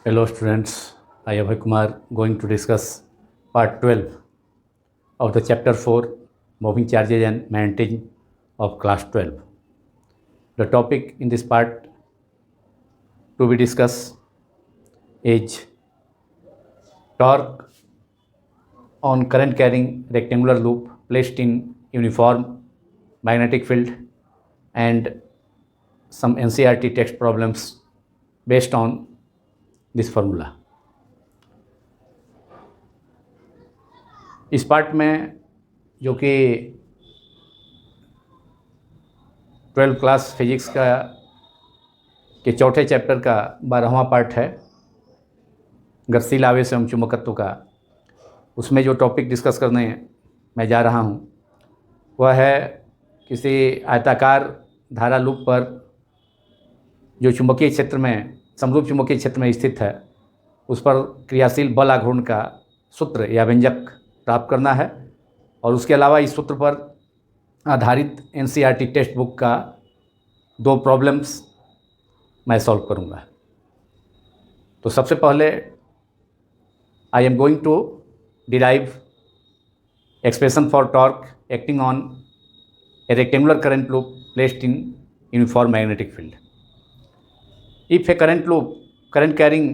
Hello students, I am Abhay Kumar going to discuss part 12 of the chapter 4 moving charges and magnetism of class 12. The topic in this part to be discussed is torque on current carrying rectangular loop placed in uniform magnetic field and some NCERT text problems based on this formula. इस part में जो कि 12 class physics का के चौथे chapter का 12वां part है गतिशील आवेश एवं चुंबकत्व का, उसमें जो टॉपिक डिस्कस करने मैं जा रहा हूँ वह है किसी आयताकार धारा लूप पर जो चुंबकीय क्षेत्र में समरूप चुंबकीय क्षेत्र में स्थित है उस पर क्रियाशील बल आघूर्ण का सूत्र या व्यंजक प्राप्त करना है। और उसके अलावा इस सूत्र पर आधारित NCERT टेक्स्ट बुक का 2 प्रॉब्लम्स मैं सॉल्व करूंगा। तो सबसे पहले I am going to derive expression for torque acting on a rectangular current loop placed in uniform magnetic field. If a current carrying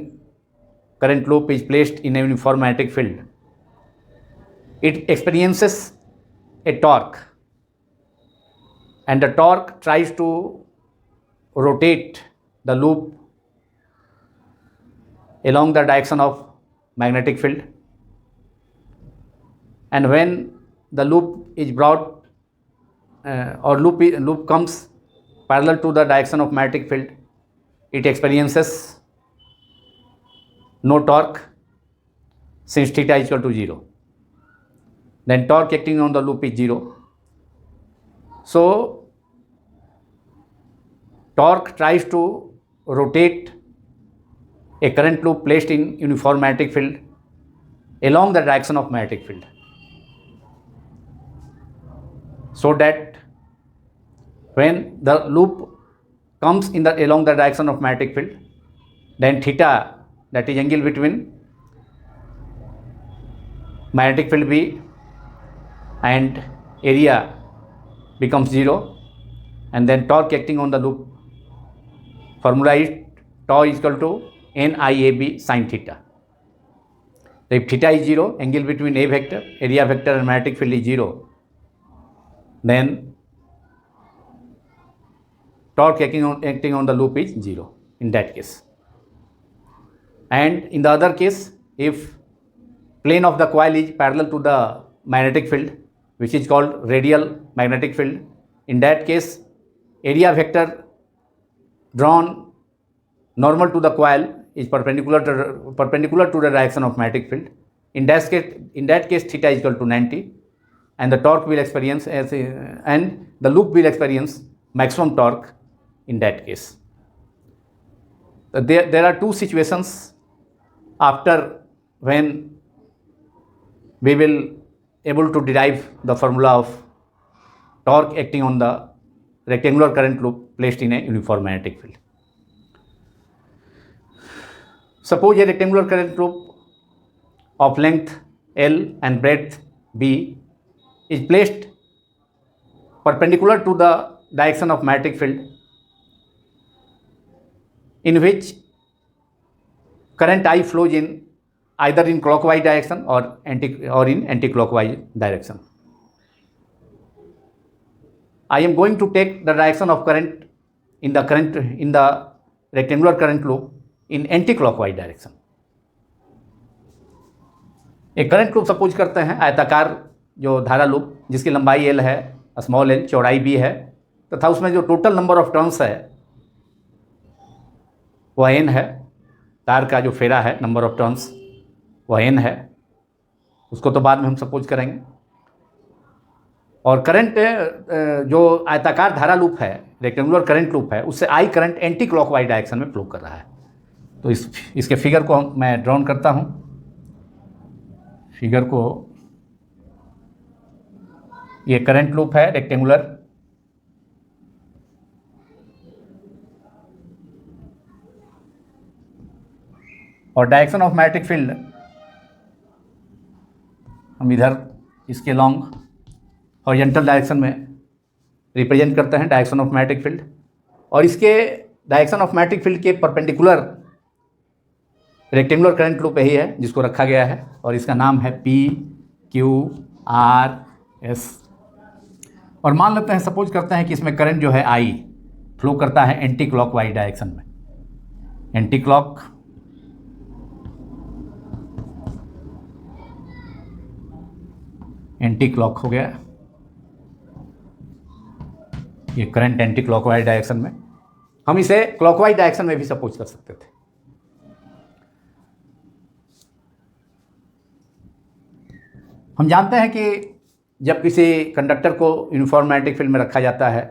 current loop is placed in a uniform magnetic field, it experiences a torque, and the torque tries to rotate the loop along the direction of magnetic field, and when the loop is brought or loop comes parallel to the direction of magnetic field, it experiences no torque since theta is equal to 0. Then torque acting on the loop is 0. So torque tries to rotate a current loop placed in uniform magnetic field along the direction of magnetic field, so that when the loop comes along the direction of magnetic field, then theta, that is angle between magnetic field B and area, becomes 0, and then torque acting on the loop formula is tau is equal to NIAB sin theta. So if theta is 0, angle between A vector, area vector and magnetic field is 0, then torque acting on the loop is 0 in that case. And in the other case, if plane of the coil is parallel to the magnetic field, which is called radial magnetic field, in that case area vector drawn normal to the coil is perpendicular to the direction of magnetic field. In that case theta is equal to 90, and the torque will experience and the loop will experience maximum torque in that case. There are 2 situations after when we will able to derive the formula of torque acting on the rectangular current loop placed in a uniform magnetic field. Suppose a rectangular current loop of length L and breadth B is placed perpendicular to the direction of magnetic field, in which current I flows in either in clockwise direction or in anti-clockwise direction. I am going to take the direction of current in the rectangular current loop in anti-clockwise direction. एक current loop suppose करते हैं, आयताकार जो धारा loop जिसकी लंबाई L है, small l, चौड़ाई B है, तथा उसमें जो टोटल नंबर ऑफ टर्न्स है वह n है। तार का जो फेरा है, नंबर ऑफ टर्न्स वह n है, उसको तो बाद में हम सपोज करेंगे। और करंट जो आयताकार धारा लूप है, रेक्टेंगुलर करंट लूप है, उससे I current anti clockwise direction में फ्लो कर रहा है। तो इसके फिगर को मैं ड्रॉन करता हूँ। फिगर को, ये करंट लूप है रेक्टेंगुलर, और डायरेक्शन ऑफ मैग्नेटिक फील्ड हम इधर इसके लॉन्ग हॉरिजॉन्टल डायरेक्शन में रिप्रेजेंट करते हैं डायरेक्शन ऑफ मैग्नेटिक फील्ड, और इसके डायरेक्शन ऑफ मैग्नेटिक फील्ड के परपेंडिकुलर रेक्टेंगुलर करंट लूप यही है जिसको रखा गया है, और इसका नाम है PQRS। और मान लेते हैं, सपोज करते हैं कि इसमें करंट जो है I फ्लो करता है एंटी क्लॉकवाइज डायरेक्शन में, एंटी क्लॉक हो गया ये करंट एंटी क्लॉकवाइज डायरेक्शन में। हम इसे क्लॉकवाइज डायरेक्शन में भी सपोज कर सकते थे। हम जानते हैं कि जब किसी कंडक्टर को यूनिफॉर्म मैग्नेटिक फील्ड में रखा जाता है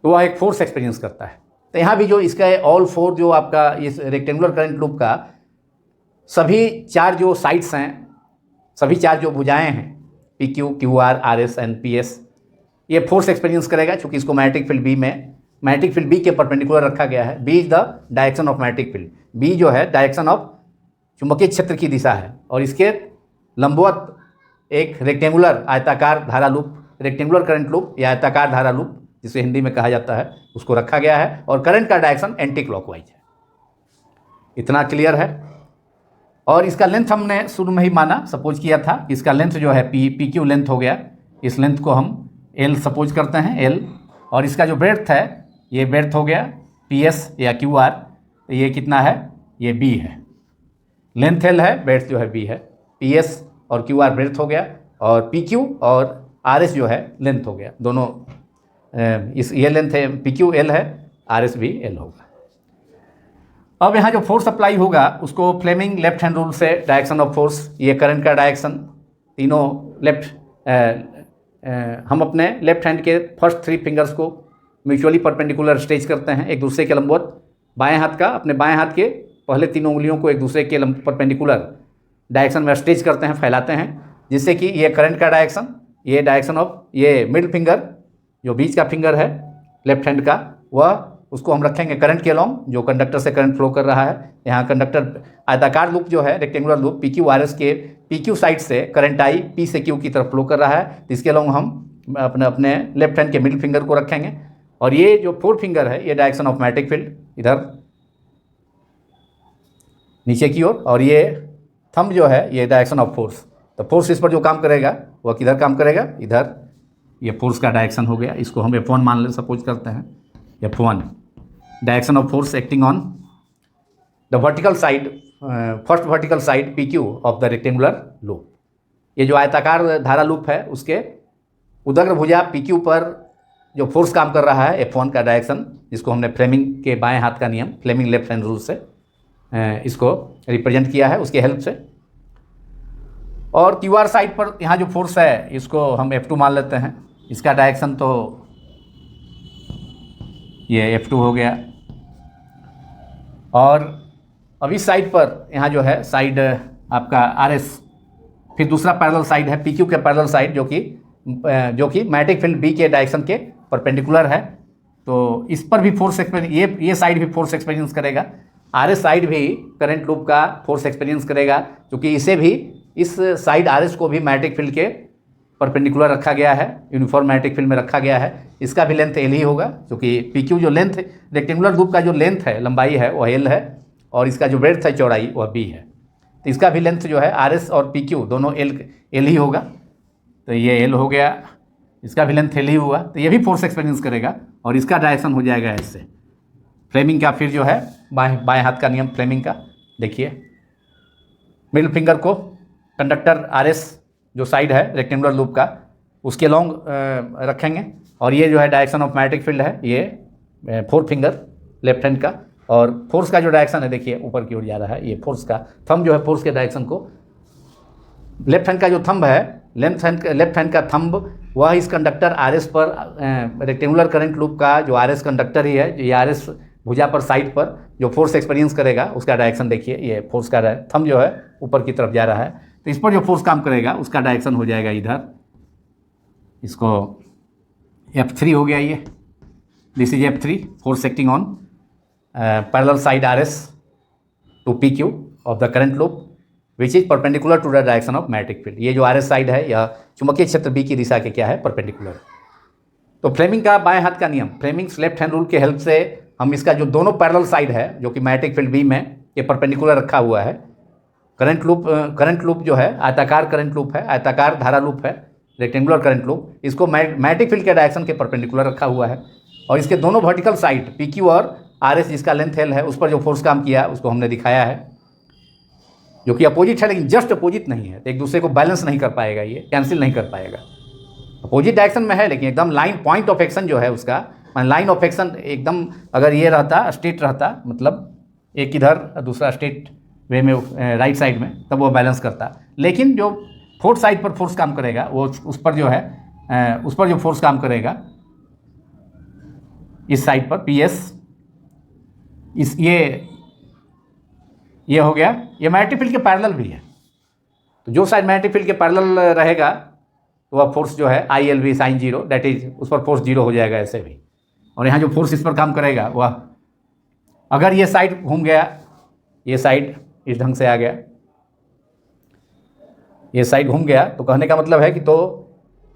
तो वह एक फोर्स एक्सपीरियंस करता है। तो यहाँ भी जो इसका ऑल फोर जो आपका इस रेक्टेंगुलर करंट लूप का सभी चार जो साइड्स हैं, सभी चार जो भुजाएं हैं PQ, QR, RS and PS, ये फोर्स एक्सपीरियंस करेगा चूँकि इसको मैग्नेटिक फील्ड B के परपेंडिकुलर रखा गया है। B is the direction of magnetic field, B जो है डायरेक्शन ऑफ चुंबकीय क्षेत्र की दिशा है, और इसके लंबवत एक रेक्टेंगुलर आयताकार धारा लूप, रेक्टेंगुलर करंट लूप या आयताकार धारा लूप जिसे हिंदी में कहा जाता है, उसको रखा गया है, और करंट का डायरेक्शन एंटी क्लॉकवाइज है। इतना क्लियर है। और इसका लेंथ हमने शुरू में ही माना, सपोज किया था, इसका लेंथ जो है PQ लेंथ हो गया। इस लेंथ को हम L सपोज करते हैं, L, और इसका जो ब्रेड्थ है ये ब्रेड्थ हो गया PS या QR, तो ये कितना है, ये B है। लेंथ L है, ब्रेड्थ जो है B है। PS और QR ब्रेड्थ हो गया, और PQ और RS जो है लेंथ हो गया। दोनों इस ये लेंथ है, PQ L है, RS भी L होगा। अब यहाँ जो फोर्स अप्लाई होगा उसको फ्लेमिंग लेफ्ट हैंड रूल से डायरेक्शन ऑफ फोर्स, ये करंट का डायरेक्शन, तीनों लेफ्ट हम अपने लेफ्ट हैंड के फर्स्ट 3 फिंगर्स को म्यूचुअली परपेंडिकुलर स्ट्रेच करते हैं एक दूसरे के लंबवत। बाएं हाथ का, अपने बाएं हाथ के पहले 3 उंगलियों को एक दूसरे के परपेंडिकुलर डायरेक्शन में स्ट्रेच करते हैं, फैलाते हैं, जिससे कि ये करंट का डायरेक्शन, ये डायरेक्शन ऑफ ये मिडिल फिंगर जो बीच का फिंगर है लेफ्ट हैंड का, वह उसको हम रखेंगे करंट के अलॉन्ग, जो कंडक्टर से करंट फ्लो कर रहा है। यहाँ कंडक्टर आयताकार लूप जो है, रेक्टेंगुलर लूप PQRS के PQ साइड से करंट I P से Q की तरफ फ्लो कर रहा है, तो इसके अलॉन्ग हम अपने लेफ्ट हैंड के मिडिल फिंगर को रखेंगे। और ये जो 4 फिंगर है ये डायरेक्शन ऑफ मैग्नेटिक फील्ड इधर नीचे की ओर, और ये थंब जो है ये डायरेक्शन ऑफ फोर्स। तो फोर्स इस पर जो काम करेगा वह किधर काम करेगा, इधर। ये फोर्स का डायरेक्शन हो गया, इसको हम F1 मान ले सपोज करते हैं। F1 direction of force acting on the vertical side, first vertical side PQ of the rectangular loop. ये जो आयताकार धारा लूप है उसके उदग्र भुजा PQ पर जो फोर्स काम कर रहा है F1 का डायरेक्शन, जिसको हमने फ्लेमिंग के बाएं हाथ का नियम, फ्लेमिंग लेफ्ट हैंड रूल से इसको रिप्रेजेंट किया है उसके हेल्प से। और QR साइड पर यहाँ जो फोर्स है इसको हम F2 मान लेते हैं। इसका डायरेक्शन तो ये F2 हो गया। और अब इस साइड पर यहाँ जो है साइड आपका RS, फिर दूसरा पैरेलल साइड है PQ के पैरेलल साइड, जो कि मैग्नेटिक फील्ड B के डायरेक्शन के परपेंडिकुलर है। तो इस पर भी फोर्स एक्सपीरियंस, ये साइड भी फोर्स एक्सपीरियंस करेगा। RS साइड भी करंट लूप का फोर्स एक्सपीरियंस करेगा, क्योंकि इसे भी, इस साइड RS को भी मैग्नेटिक फील्ड के परपेंडिकुलर रखा गया है, यूनिफॉर्म मैग्नेटिक फील्ड में रखा गया है। इसका भी लेंथ L ही होगा, क्योंकि PQ जो लेंथ रेक्टेंगुलर लूप का जो लेंथ है, लंबाई है, वह L है, और इसका जो ब्रेड्थ है, चौड़ाई, वह B है। तो इसका भी लेंथ जो है RS और PQ दोनों L ही होगा। तो ये L हो गया, इसका भी लेंथ L ही हुआ, तो ये भी फोर्स एक्सपीरियंस करेगा, और इसका डायरेक्शन हो जाएगा ऐसे फ्लेमिंग का। फिर जो है बाएं हाथ का नियम फ्लेमिंग का, देखिए मिडिल फिंगर को कंडक्टर RS जो साइड है रेक्टेंगुलर लूप का उसके लॉन्ग रखेंगे, और ये जो है डायरेक्शन ऑफ मैग्नेटिक फील्ड है, ये 4 फिंगर लेफ्ट हैंड का। और फोर्स का जो डायरेक्शन है देखिए ऊपर की ओर जा रहा है, ये फोर्स का थंब जो है, फोर्स के डायरेक्शन को, लेफ्ट हैंड का जो थंब है, लेफ्ट हैंड का थंब, वह इस कंडक्टर RS पर रेक्टेंगुलर करंट लूप का जो RS कंडक्टर ही है, ये RS भुजा पर साइड पर जो फोर्स एक्सपीरियंस करेगा उसका डायरेक्शन देखिए, ये फोर्स का थंब जो है ऊपर की तरफ जा रहा है, तो इस पर जो फोर्स काम करेगा उसका डायरेक्शन हो जाएगा इधर। इसको F3 हो गया, ये this is F3, force acting on parallel side RS, to P Q of the current loop which is perpendicular to the direction of magnetic field. ये जो आर एस साइड है यह चुंबकीय क्षेत्र बी की दिशा के क्या है, परपेंडिकुलर। तो फ्लेमिंग का बाएं हाथ का नियम, फ्लेमिंग्स लेफ्ट हैंड रूल के हेल्प से हम इसका जो दोनों पैरेलल साइड है जो कि मैग्नेटिक फील्ड बी में ये परपेंडिकुलर रखा हुआ है, करंट लूप जो है आयताकार करंट लूप है, आयताकार धारा लूप है, रेक्टेंगुलर करंट लूप, इसको मैग्नेटिक फील्ड के डायरेक्शन के परपेंडिकुलर रखा हुआ है। और इसके दोनों वर्टिकल साइड पी क्यू और आर एस जिसका लेंथ एल है उस पर जो फोर्स काम किया उसको हमने दिखाया है, जो कि अपोजिट है लेकिन जस्ट अपोजिट नहीं है, तो एक दूसरे को बैलेंस नहीं कर पाएगा, ये कैंसिल नहीं कर पाएगा। अपोजिट डायरेक्शन में है लेकिन एकदम लाइन पॉइंट ऑफ एक्शन जो है उसका, लाइन ऑफ एक्शन एकदम अगर ये रहता स्ट्रेट रहता, मतलब एक इधर दूसरा स्ट्रेट वे में राइट साइड में, तब वो बैलेंस करता। लेकिन जो फोर्थ साइड पर फोर्स काम करेगा वो उस पर जो है उस पर जो फोर्स काम करेगा इस साइड पर पी एस, इस ये हो गया, ये मैग्नेटिक फील्ड के पैरेलल भी है। तो जो साइड मैग्नेटिक फील्ड के पैरेलल रहेगा तो वह फोर्स जो है I L V sine zero, that is उस पर फोर्स जीरो हो जाएगा ऐसे भी। और यहाँ जो फोर्स इस पर काम करेगा वह, अगर ये साइड घूम गया, ये साइड इस ढंग से आ गया, ये साइड घूम गया, तो कहने का मतलब है कि तो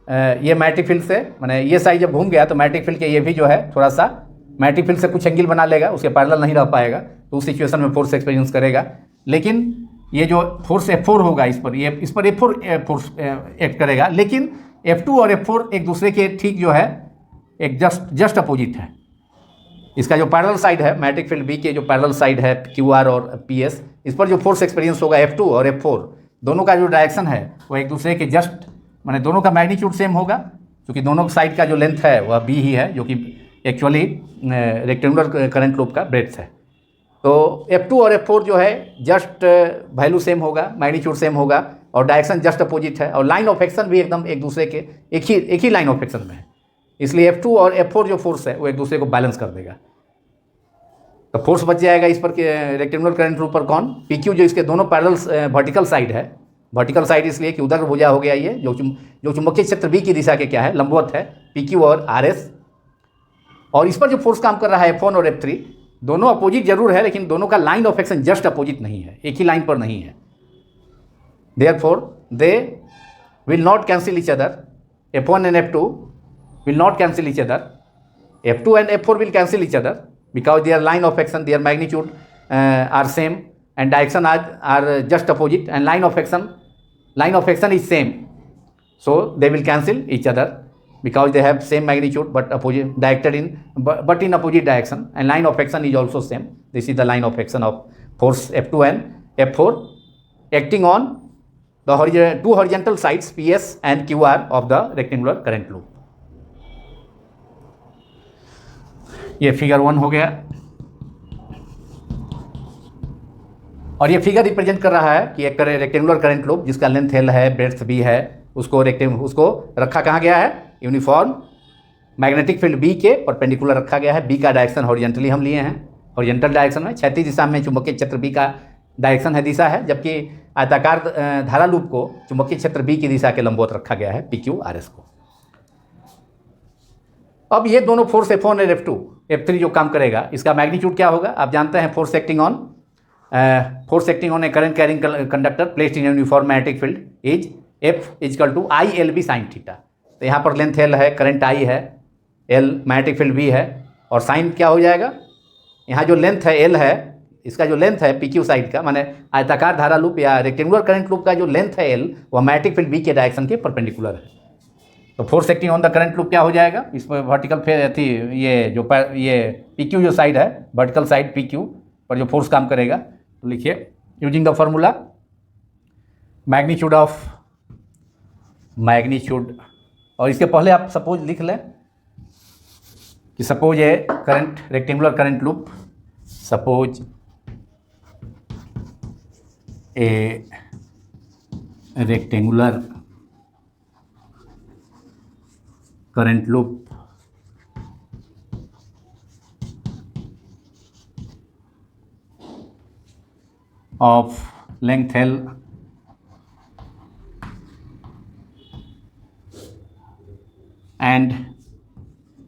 ये मैग्नेटिक फील्ड से, माने ये साइड जब घूम गया तो मैग्नेटिक फील्ड के ये भी जो है थोड़ा सा मैग्नेटिक फील्ड से कुछ एंगल बना लेगा, उसके पैरेलल नहीं रह पाएगा, तो उस सिचुएशन में फोर्स एक्सपीरियंस करेगा। लेकिन ये जो फोर्स F4 होगा इस पर F4 फोर्स एक्ट करेगा, लेकिन F2 और F4 एक दूसरे के ठीक जो है एक जस्ट अपोजिट है। इसका जो पैरेलल साइड है मैग्नेटिक फील्ड बी के जो पैरेलल साइड है QR और PS, इस पर जो फोर्स एक्सपीरियंस होगा F2 और F4 दोनों का जो डायरेक्शन है वो एक दूसरे के जस्ट, माने दोनों का मैग्नीट्यूड सेम होगा, क्योंकि दोनों साइड का जो लेंथ है वह B ही है, जो कि एक्चुअली रेक्टेंगुलर करंट लूप का ब्रेड्थ है। तो F2 और F4 जो है जस्ट वैल्यू सेम होगा, मैग्नीट्यूड सेम होगा और डायरेक्शन जस्ट अपोजिट है, और लाइन ऑफ एक्शन भी एकदम एक दूसरे के एक ही लाइन ऑफ एक्शन में है। इसलिए F2 और F4 जो फोर्स है वो एक दूसरे को बैलेंस कर देगा, तो फोर्स बच जाएगा इस पर रेक्टेंगुलर करंट लूप पर कौन, PQ, जो इसके दोनों पैरेलल वर्टिकल साइड है। वर्टिकल साइड इसलिए कि उधर भुजा हो गया ये जो चुंबकीय क्षेत्र B की दिशा के क्या है, लंबवत है, PQ और RS। और इस पर जो फोर्स काम कर रहा है F1 और F3 दोनों अपोजिट जरूर है, लेकिन दोनों का line of action just opposite नहीं है, एक ही लाइन पर नहीं है। Therefore they will not cancel each other, F1 and F2 will not cancel each other, F2 and F4 will cancel each other because their line of action, their magnitude are same and direction are just opposite, and line of action is same, so they will cancel each other because they have same magnitude but opposite directed in but in opposite direction, and line of action is also same. This is the line of action of force F2 and F4 acting on the two horizontal sides PS and QR of the rectangular current loop. ये figure 1 हो गया, और ये figure represent कर रहा है कि एक रेक्टेंगुलर करंट लूप जिसका लेंथ L है, ब्रेड्थ B है, उसको रखा कहाँ गया है, यूनिफॉर्म मैग्नेटिक फील्ड B के परपेंडिकुलर रखा गया है। B का डायरेक्शन हॉरिजॉन्टली हम लिए हैं, हॉरिजॉन्टल डायरेक्शन में, क्षैतिज दिशा में चुंबकीय क्षेत्र B का डायरेक्शन है, दिशा है, जबकि आयताकार धारा लूप को चुंबकीय क्षेत्र B की दिशा के लंबवत रखा गया है, PQ RS को। अब ये दोनों फोर्स F1 और F2 F3 जो काम करेगा इसका मैग्नीट्यूड क्या होगा, आप जानते हैं, force acting on a current carrying conductor placed in uniform magnetic field is F equal to ILB sine theta. तो यहाँ पर लेंथ L है, करंट I है, L मैग्नेटिक फील्ड B है, और साइन क्या हो जाएगा, यहाँ जो लेंथ है L है, इसका जो लेंथ है PQ साइड का, माने आयताकार धारा लूप या रेक्टेंगुलर करंट लूप का जो लेंथ है L वह मैग्नेटिक फील्ड B के डायरेक्शन के परपेंडिकुलर है। तो force acting on the current loop क्या हो जाएगा, इसमें वर्टिकल थी ये PQ जो साइड है, वर्टिकल साइड PQ पर जो फोर्स काम करेगा, तो लिखिए यूजिंग द फॉर्मूला मैग्नीट्यूड, और इसके पहले आप सपोज लिख लें कि suppose A current rectangular current loop, suppose A rectangular current loop of length L and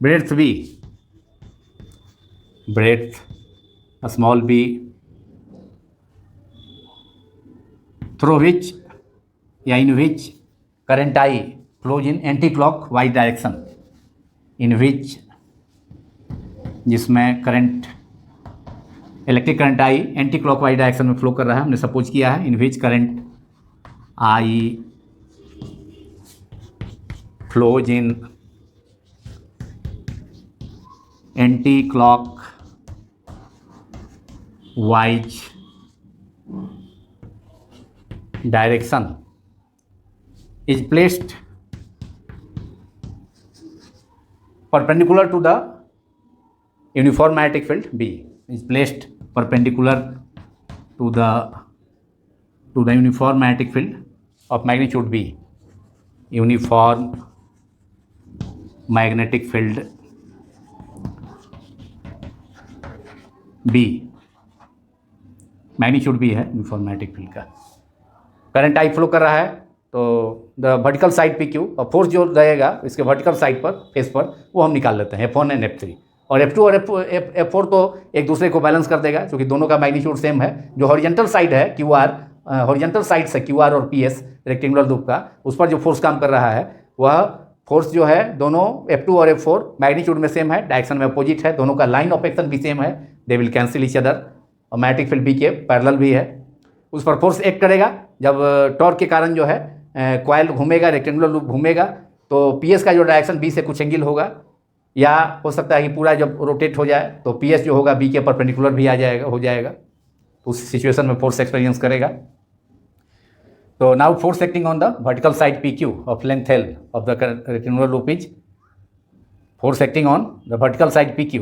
breadth B, breadth small b through which या in which current I flows in anticlockwise direction, in which जिसमें current electric current I anticlockwise direction में flow कर रहा है, हमने suppose किया है in which current I flows in anticlockwise direction is placed perpendicular to the uniform magnetic field B, is placed perpendicular to the uniform magnetic field of magnitude B, uniform magnetic field B, magnitude भी है uniform magnetic field का। Current I flow कर रहा है तो the vertical side P Q और force जो रहेगा इसके वर्टिकल साइड पर फेस पर वो हम निकाल लेते हैं F1 एंड F3, और F2 और F4 तो एक दूसरे को बैलेंस कर देगा क्योंकि दोनों का मैग्नीट्यूड सेम है। जो हॉरिजेंटल साइड है QR, हॉरिजेंटल साइड से QR और PS रेक्टेंगुलर लूप का, उस पर जो फोर्स काम कर रहा है वह फोर्स जो है दोनों F2 और F4 मैग्नीट्यूड में सेम है, डायरेक्शन में अपोजिट है, दोनों का लाइन ऑफ एक्शन भी सेम है, they will cancel each other, और मैग्नेटिक फील्ड B के पैरेलल भी है। उस पर फोर्स एक्ट करेगा जब टॉर्क के कारण जो है कॉइल घूमेगा, रेक्टेंगुलर लूप घूमेगा, तो PS का जो डायरेक्शन B से कुछ एंगल होगा, या हो सकता है कि पूरा जब रोटेट हो जाए तो PS जो होगा B के परपेंडिकुलर भी हो जाएगा, तो उस सिचुएशन में फोर्स एक्सपीरियंस करेगा। तो now force acting on the vertical side PQ of length L of the rectangular loop is force acting on the vertical side PQ।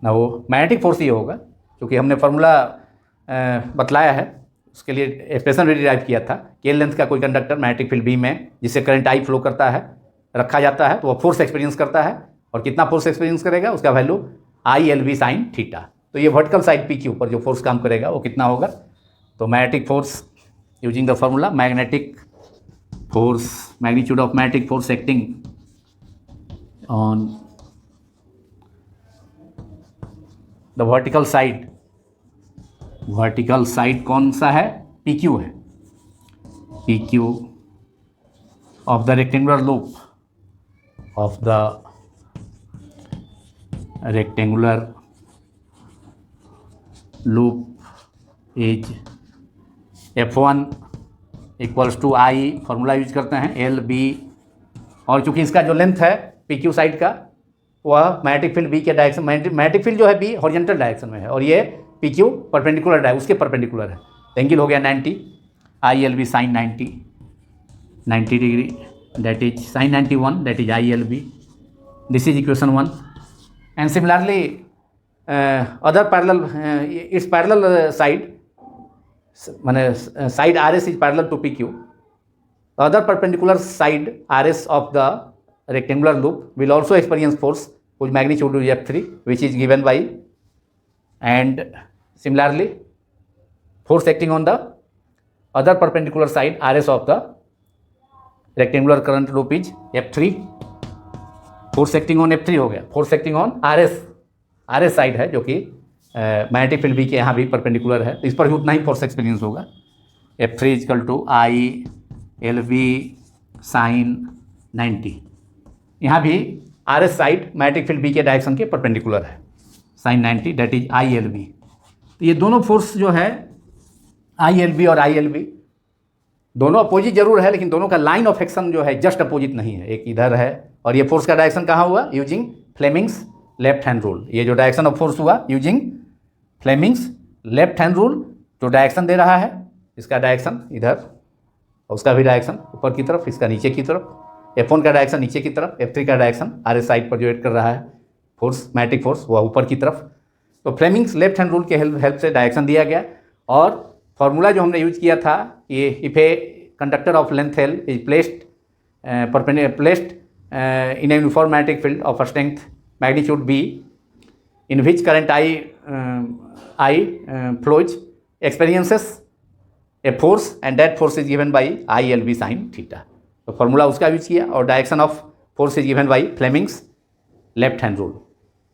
ना वो मैग्नेटिक फोर्स ये होगा, क्योंकि हमने फार्मूला बतलाया है, उसके लिए एक्सप्रेशन भी डिराइव किया था। के लेंथ का कोई कंडक्टर मैग्नेटिक फील्ड B में जिससे करंट I फ्लो करता है रखा जाता है, तो वह फोर्स एक्सपीरियंस करता है, और कितना फोर्स एक्सपीरियंस करेगा उसका वैल्यू ILV साइन थीटा। तो ये वर्टिकल साइड PQ पर जो फोर्स काम करेगा वो कितना होगा, तो magnetic force using the formula magnetic force, magnitude of magnetic force acting on the vertical side कौन सा है, PQ है, PQ of the rectangular loop, of the rectangular loop is F1 equals to I, formula use करते हैं LB, और चूंकि इसका जो लेंथ है PQ साइड का वह मैग्नेटिक फील्ड B के डायरेक्शन, मैग्नेटिक फील्ड जो है B हॉरिजॉन्टल डायरेक्शन में है, और ये PQ परपेंडिकुलर है, उसके परपेंडिकुलर है, एंगल हो गया 90, ILB sine 90 degree, that is sin 91, that is ILB. This is equation 1. And similarly other parallel its parallel side, माने side RS is parallel to PQ. The other perpendicular side RS of the rectangular loop will also experience force whose magnitude is F3, which is given by, and similarly force acting on the other perpendicular side RS of the rectangular current loop is F3, force acting on F3 हो गया, force acting on RS side है जो कि magnetic field B के यहाँ भी perpendicular है, तो इस पर भी उतना ही फोर्स एक्सपीरियंस होगा। F3 is equal to ILV sign 90, यहाँ भी RS side magnetic field B के डायरेक्शन के परपेंडिकुलर है, साइन 90, डेट इज ILV। तो ये दोनों फोर्स जो है ILB और ILB दोनों अपोजिट जरूर है, लेकिन दोनों का लाइन ऑफ एक्शन जो है जस्ट अपोजिट नहीं है, एक इधर है, और ये फोर्स का डायरेक्शन कहाँ हुआ, using Fleming's left hand rule. ये जो डायरेक्शन ऑफ फोर्स हुआ using Fleming's left hand rule, जो डायरेक्शन दे रहा है, इसका डायरेक्शन इधर और उसका भी डायरेक्शन ऊपर की तरफ, इसका नीचे की तरफ, F1 का डायरेक्शन नीचे की तरफ, F3 का डायरेक्शन RS साइड पर जो एक्ट कर रहा है फोर्स मैग्नेटिक फोर्स वह ऊपर की तरफ। तो फ्लेमिंग्स लेफ्ट हैंड रूल के हेल्प से डायरेक्शन दिया गया, और फार्मूला जो हमने यूज किया था, ये if a conductor of length L is placed in a uniform magnetic field of strength magnitude B in which current I flows experiences a force and that force is given by ILB sin theta। तो formula उसका use किया, और direction of force is given by Fleming's left hand rule,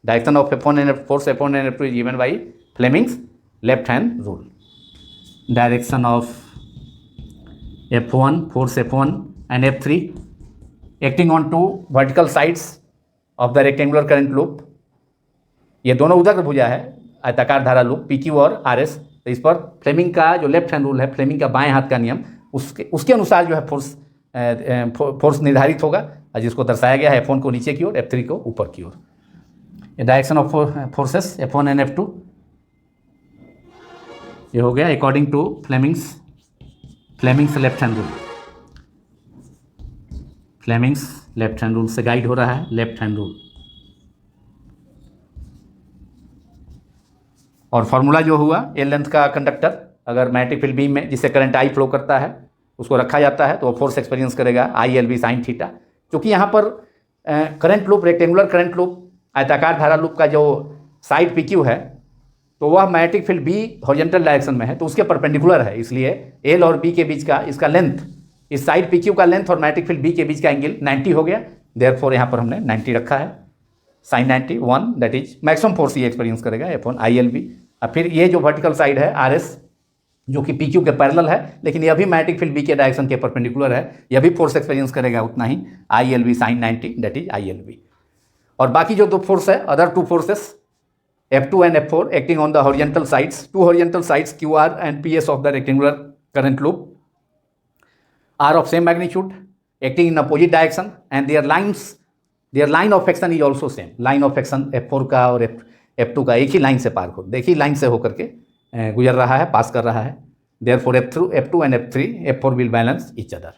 direction of F1 and force F1 and F2 is given by Fleming's left hand rule, direction of F1 force F1 and F3 acting on two vertical sides of the rectangular current loop. ये दोनों उदर भुजा है आयताकार धारा loop PQ और RS। तो इस पर फ्लेमिंग का जो लेफ्ट हैंड रूल है, फ्लेमिंग का बाएं हाथ का नियम, उसके अनुसार जो है फोर्स निर्धारित होगा, जिसको दर्शाया गया है F1 को नीचे की ओर, F3 को ऊपर की ओर। Direction of forces F1 and F2 ये हो गया according to Fleming's left hand rule. Fleming's left hand rule से गाइड हो रहा है, लेफ्ट हैंड रूल। और फॉर्मूला जो हुआ, ए लेंथ का कंडक्टर अगर मैग्नेटिक फील्ड बीम में जिससे करंट आई फ्लो करता है उसको रखा जाता है तो वो फोर्स एक्सपीरियंस करेगा ILB साइन थीटा। क्योंकि यहाँ पर current loop, rectangular current loop, आयताकार धारा लूप का जो साइड PQ है तो वह magnetic field B horizontal direction में है तो उसके परपेंडिकुलर है, इसलिए L और B के बीच का इसका लेंथ, इस साइड PQ का लेंथ और मैग्नेटिक फील्ड B के बीच का एंगल 90 हो गया। देयरफॉर यहाँ पर हमने 90 रखा है, sine 90 1, that is maximum force ये एक्सपीरियंस करेगा F1 ILB। और फिर ये जो वर्टिकल साइड है RS जो कि PQ के पैरेलल है, लेकिन यह भी मैग्नेटिक फील्ड B के डायरेक्शन के परपेंडिकुलर है, यह भी फोर्स एक्सपीरियंस करेगा उतना ही ILB sine 90, that is ILB। और बाकी जो दो फोर्स है, other two forces F2 and F4 acting on the horizontal sides, two horizontal sides QR and PS of the rectangular current loop are of same magnitude, acting in opposite direction, and their line of action is also same. Line of action F4 का और F2 का एक ही line से पार हो, देखिए line से होकर के गुजर रहा है, पास कर रहा है। Therefore F2 and F4 will balance each other।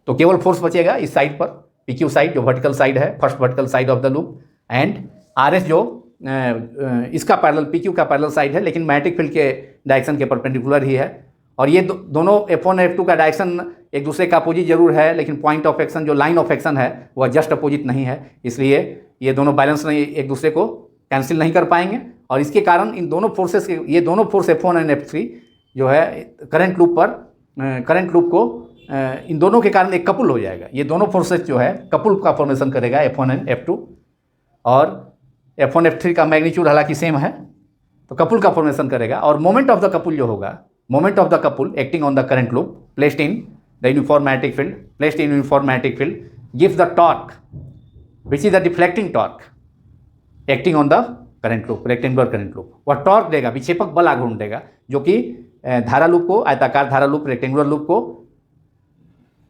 तो केवल फोर्स बचेगा इस साइड पर, PQ साइड जो वर्टिकल साइड है, first vertical side of the loop, and RS जो इसका पैरेलल, PQ का पैरेलल साइड है लेकिन मैग्नेटिक फील्ड के डायरेक्शन के परपेंडिकुलर ही है। और ये दोनों F1 और F2 का डायरेक्शन एक दूसरे का अपोजिट जरूर है, लेकिन पॉइंट ऑफ एक्शन जो लाइन ऑफ एक्शन है वह जस्ट अपोजिट नहीं है, इसलिए ये दोनों बैलेंस नहीं, एक दूसरे को कैंसिल नहीं कर पाएंगे। और इसके कारण इन दोनों फोर्सेस के, ये दोनों फोर्स F1 और F3 जो है करंट लूप पर, करंट लूप को इन दोनों के कारण एक कपुल हो जाएगा। ये दोनों फोर्सेस जो है कपुल का फॉर्मेशन करेगा F1 एंड F2। और F1 F3 का मैग्नीट्यूड हालांकि सेम है तो कपुल का फॉर्मेशन करेगा। और मोमेंट ऑफ द कपुल जो होगा, moment of the couple acting on the current loop placed in the uniform magnetic field, placed in uniform magnetic field gives the torque which is the deflecting torque acting on the current loop, rectangular current loop. वह torque देगा, विक्षेपक बल आघूर्ण देगा, जो कि धारा loop को, आयताकार धारा लूप, रेक्टेंगुलर लूप को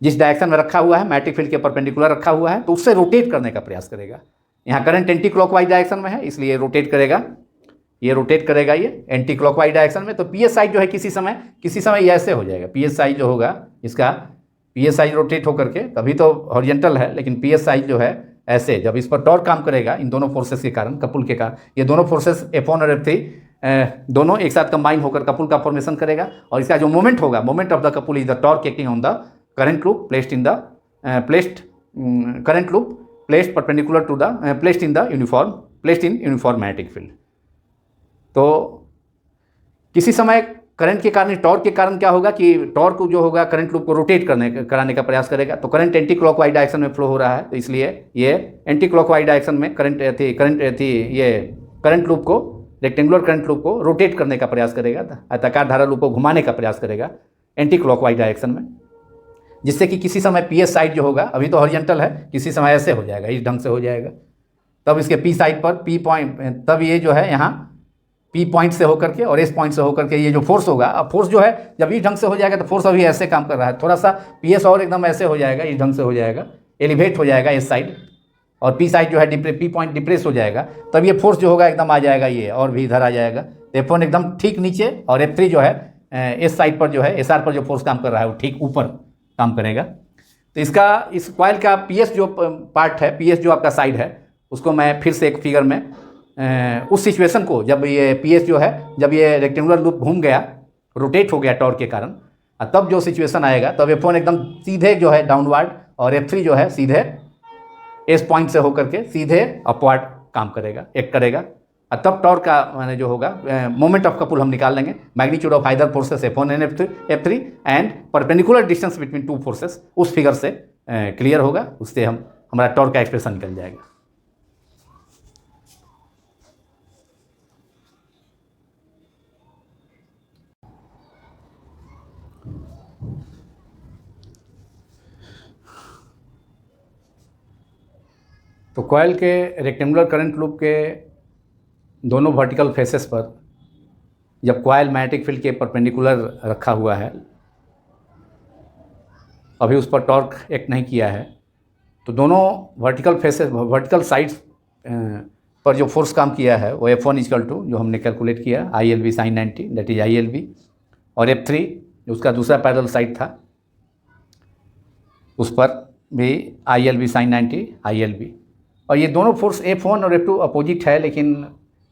जिस डायरेक्शन में रखा हुआ है, मैग्नेटिक फील्ड के परपेंडिकुलर रखा हुआ है, तो उससे रोटेट करने का प्रयास करेगा। यहाँ करंट एंटी क्लॉकवाइज डायरेक्शन में है इसलिए रोटेट करेगा, ये रोटेट करेगा ये एंटी क्लॉकवाइज डायरेक्शन में। तो PS साइड जो है किसी समय ये ऐसे हो जाएगा। PS साइड जो होगा इसका, PS साइड रोटेट होकर के, कभी तो हॉरिजॉन्टल है लेकिन PS साइड जो है ऐसे, जब इस पर टॉर्क काम करेगा इन दोनों फोर्सेस के कारण, कपुल के कारण, ये दोनों फोर्सेस F1 और F3 दोनों एक साथ कंबाइन होकर कपुल का फॉर्मेशन करेगा। और इसका जो मोमेंट होगा, moment of the couple is the torque acting on the current loop placed in the current loop placed perpendicular to the placed in uniform magnetic field. तो किसी समय करंट के कारण, टॉर्क के कारण क्या होगा कि टॉर्क जो होगा करंट लूप को रोटेट कराने का प्रयास करेगा। तो करंट एंटी क्लॉकवाइज डायरेक्शन में फ्लो हो रहा है, तो इसलिए ये एंटी क्लॉकवाइज डायरेक्शन में करंट लूप को, रेक्टेंगुलर करंट लूप को रोटेट करने का प्रयास करेगा, आयताकार धारा लूप को घुमाने का प्रयास करेगा एंटी क्लॉकवाइज डायरेक्शन में, जिससे कि किसी समय PS साइड जो होगा, अभी तो हॉरिजॉन्टल है, किसी समय ऐसे हो जाएगा, इस ढंग से हो जाएगा। तब इसके P साइड पर P पॉइंट, तब ये जो है यहाँ P पॉइंट से होकर के और S पॉइंट से होकर के ये जो फोर्स होगा, अब फोर्स जो है जब इस ढंग से हो जाएगा तो फोर्स अभी ऐसे काम कर रहा है, थोड़ा सा PS और एकदम ऐसे हो जाएगा, इस ढंग से हो जाएगा, एलिवेट हो जाएगा S साइड, और P साइड जो है P पॉइंट डिप्रेस हो जाएगा। तब ये फोर्स जो होगा एकदम आ जाएगा, ये और भी इधर आ जाएगा, F1 एकदम ठीक नीचे, और F3 जो है S साइड पर जो है, SR पर जो फोर्स काम कर रहा है वो ठीक ऊपर काम करेगा। तो इसका, इस कॉइल का PS जो पार्ट है, PS जो आपका साइड है, उसको मैं फिर से एक फिगर में उस सिचुएशन को, जब ये PS जो है, जब ये रेक्टेंगुलर लूप घूम गया, रोटेट हो गया टॉर्क के कारण, तब जो सिचुएशन आएगा, तब F1 एकदम सीधे जो है डाउनवर्ड, और F3 जो है सीधे S पॉइंट से होकर के सीधे अपवर्ड काम करेगा, एक्ट करेगा। तब टॉर्क का माने जो होगा, मोमेंट ऑफ कपुल हम निकाल लेंगे, magnitude of either forces F1 and F3 and perpendicular distance between two forces, उस फिगर से क्लियर होगा, उससे हमारा टॉर्क का एक्सप्रेशन निकल जाएगा। तो कॉइल के रेक्टेंगुलर करंट लूप के दोनों वर्टिकल फेसेस पर जब कॉइल मैग्नेटिक फील्ड के परपेंडिकुलर रखा हुआ है, अभी उस पर टॉर्क एक्ट नहीं किया है, तो दोनों वर्टिकल फेसेस वर्टिकल साइड्स पर जो फोर्स काम किया है वो F1 इक्वल टू जो हमने कैलकुलेट किया ILB sin 90 that is ILB, और F3 जो उसका दूसरा पैरेलल साइड था उस पर भी ILB sin 90 ILB। और ये दोनों फोर्स F1 और F2 अपोजिट है, लेकिन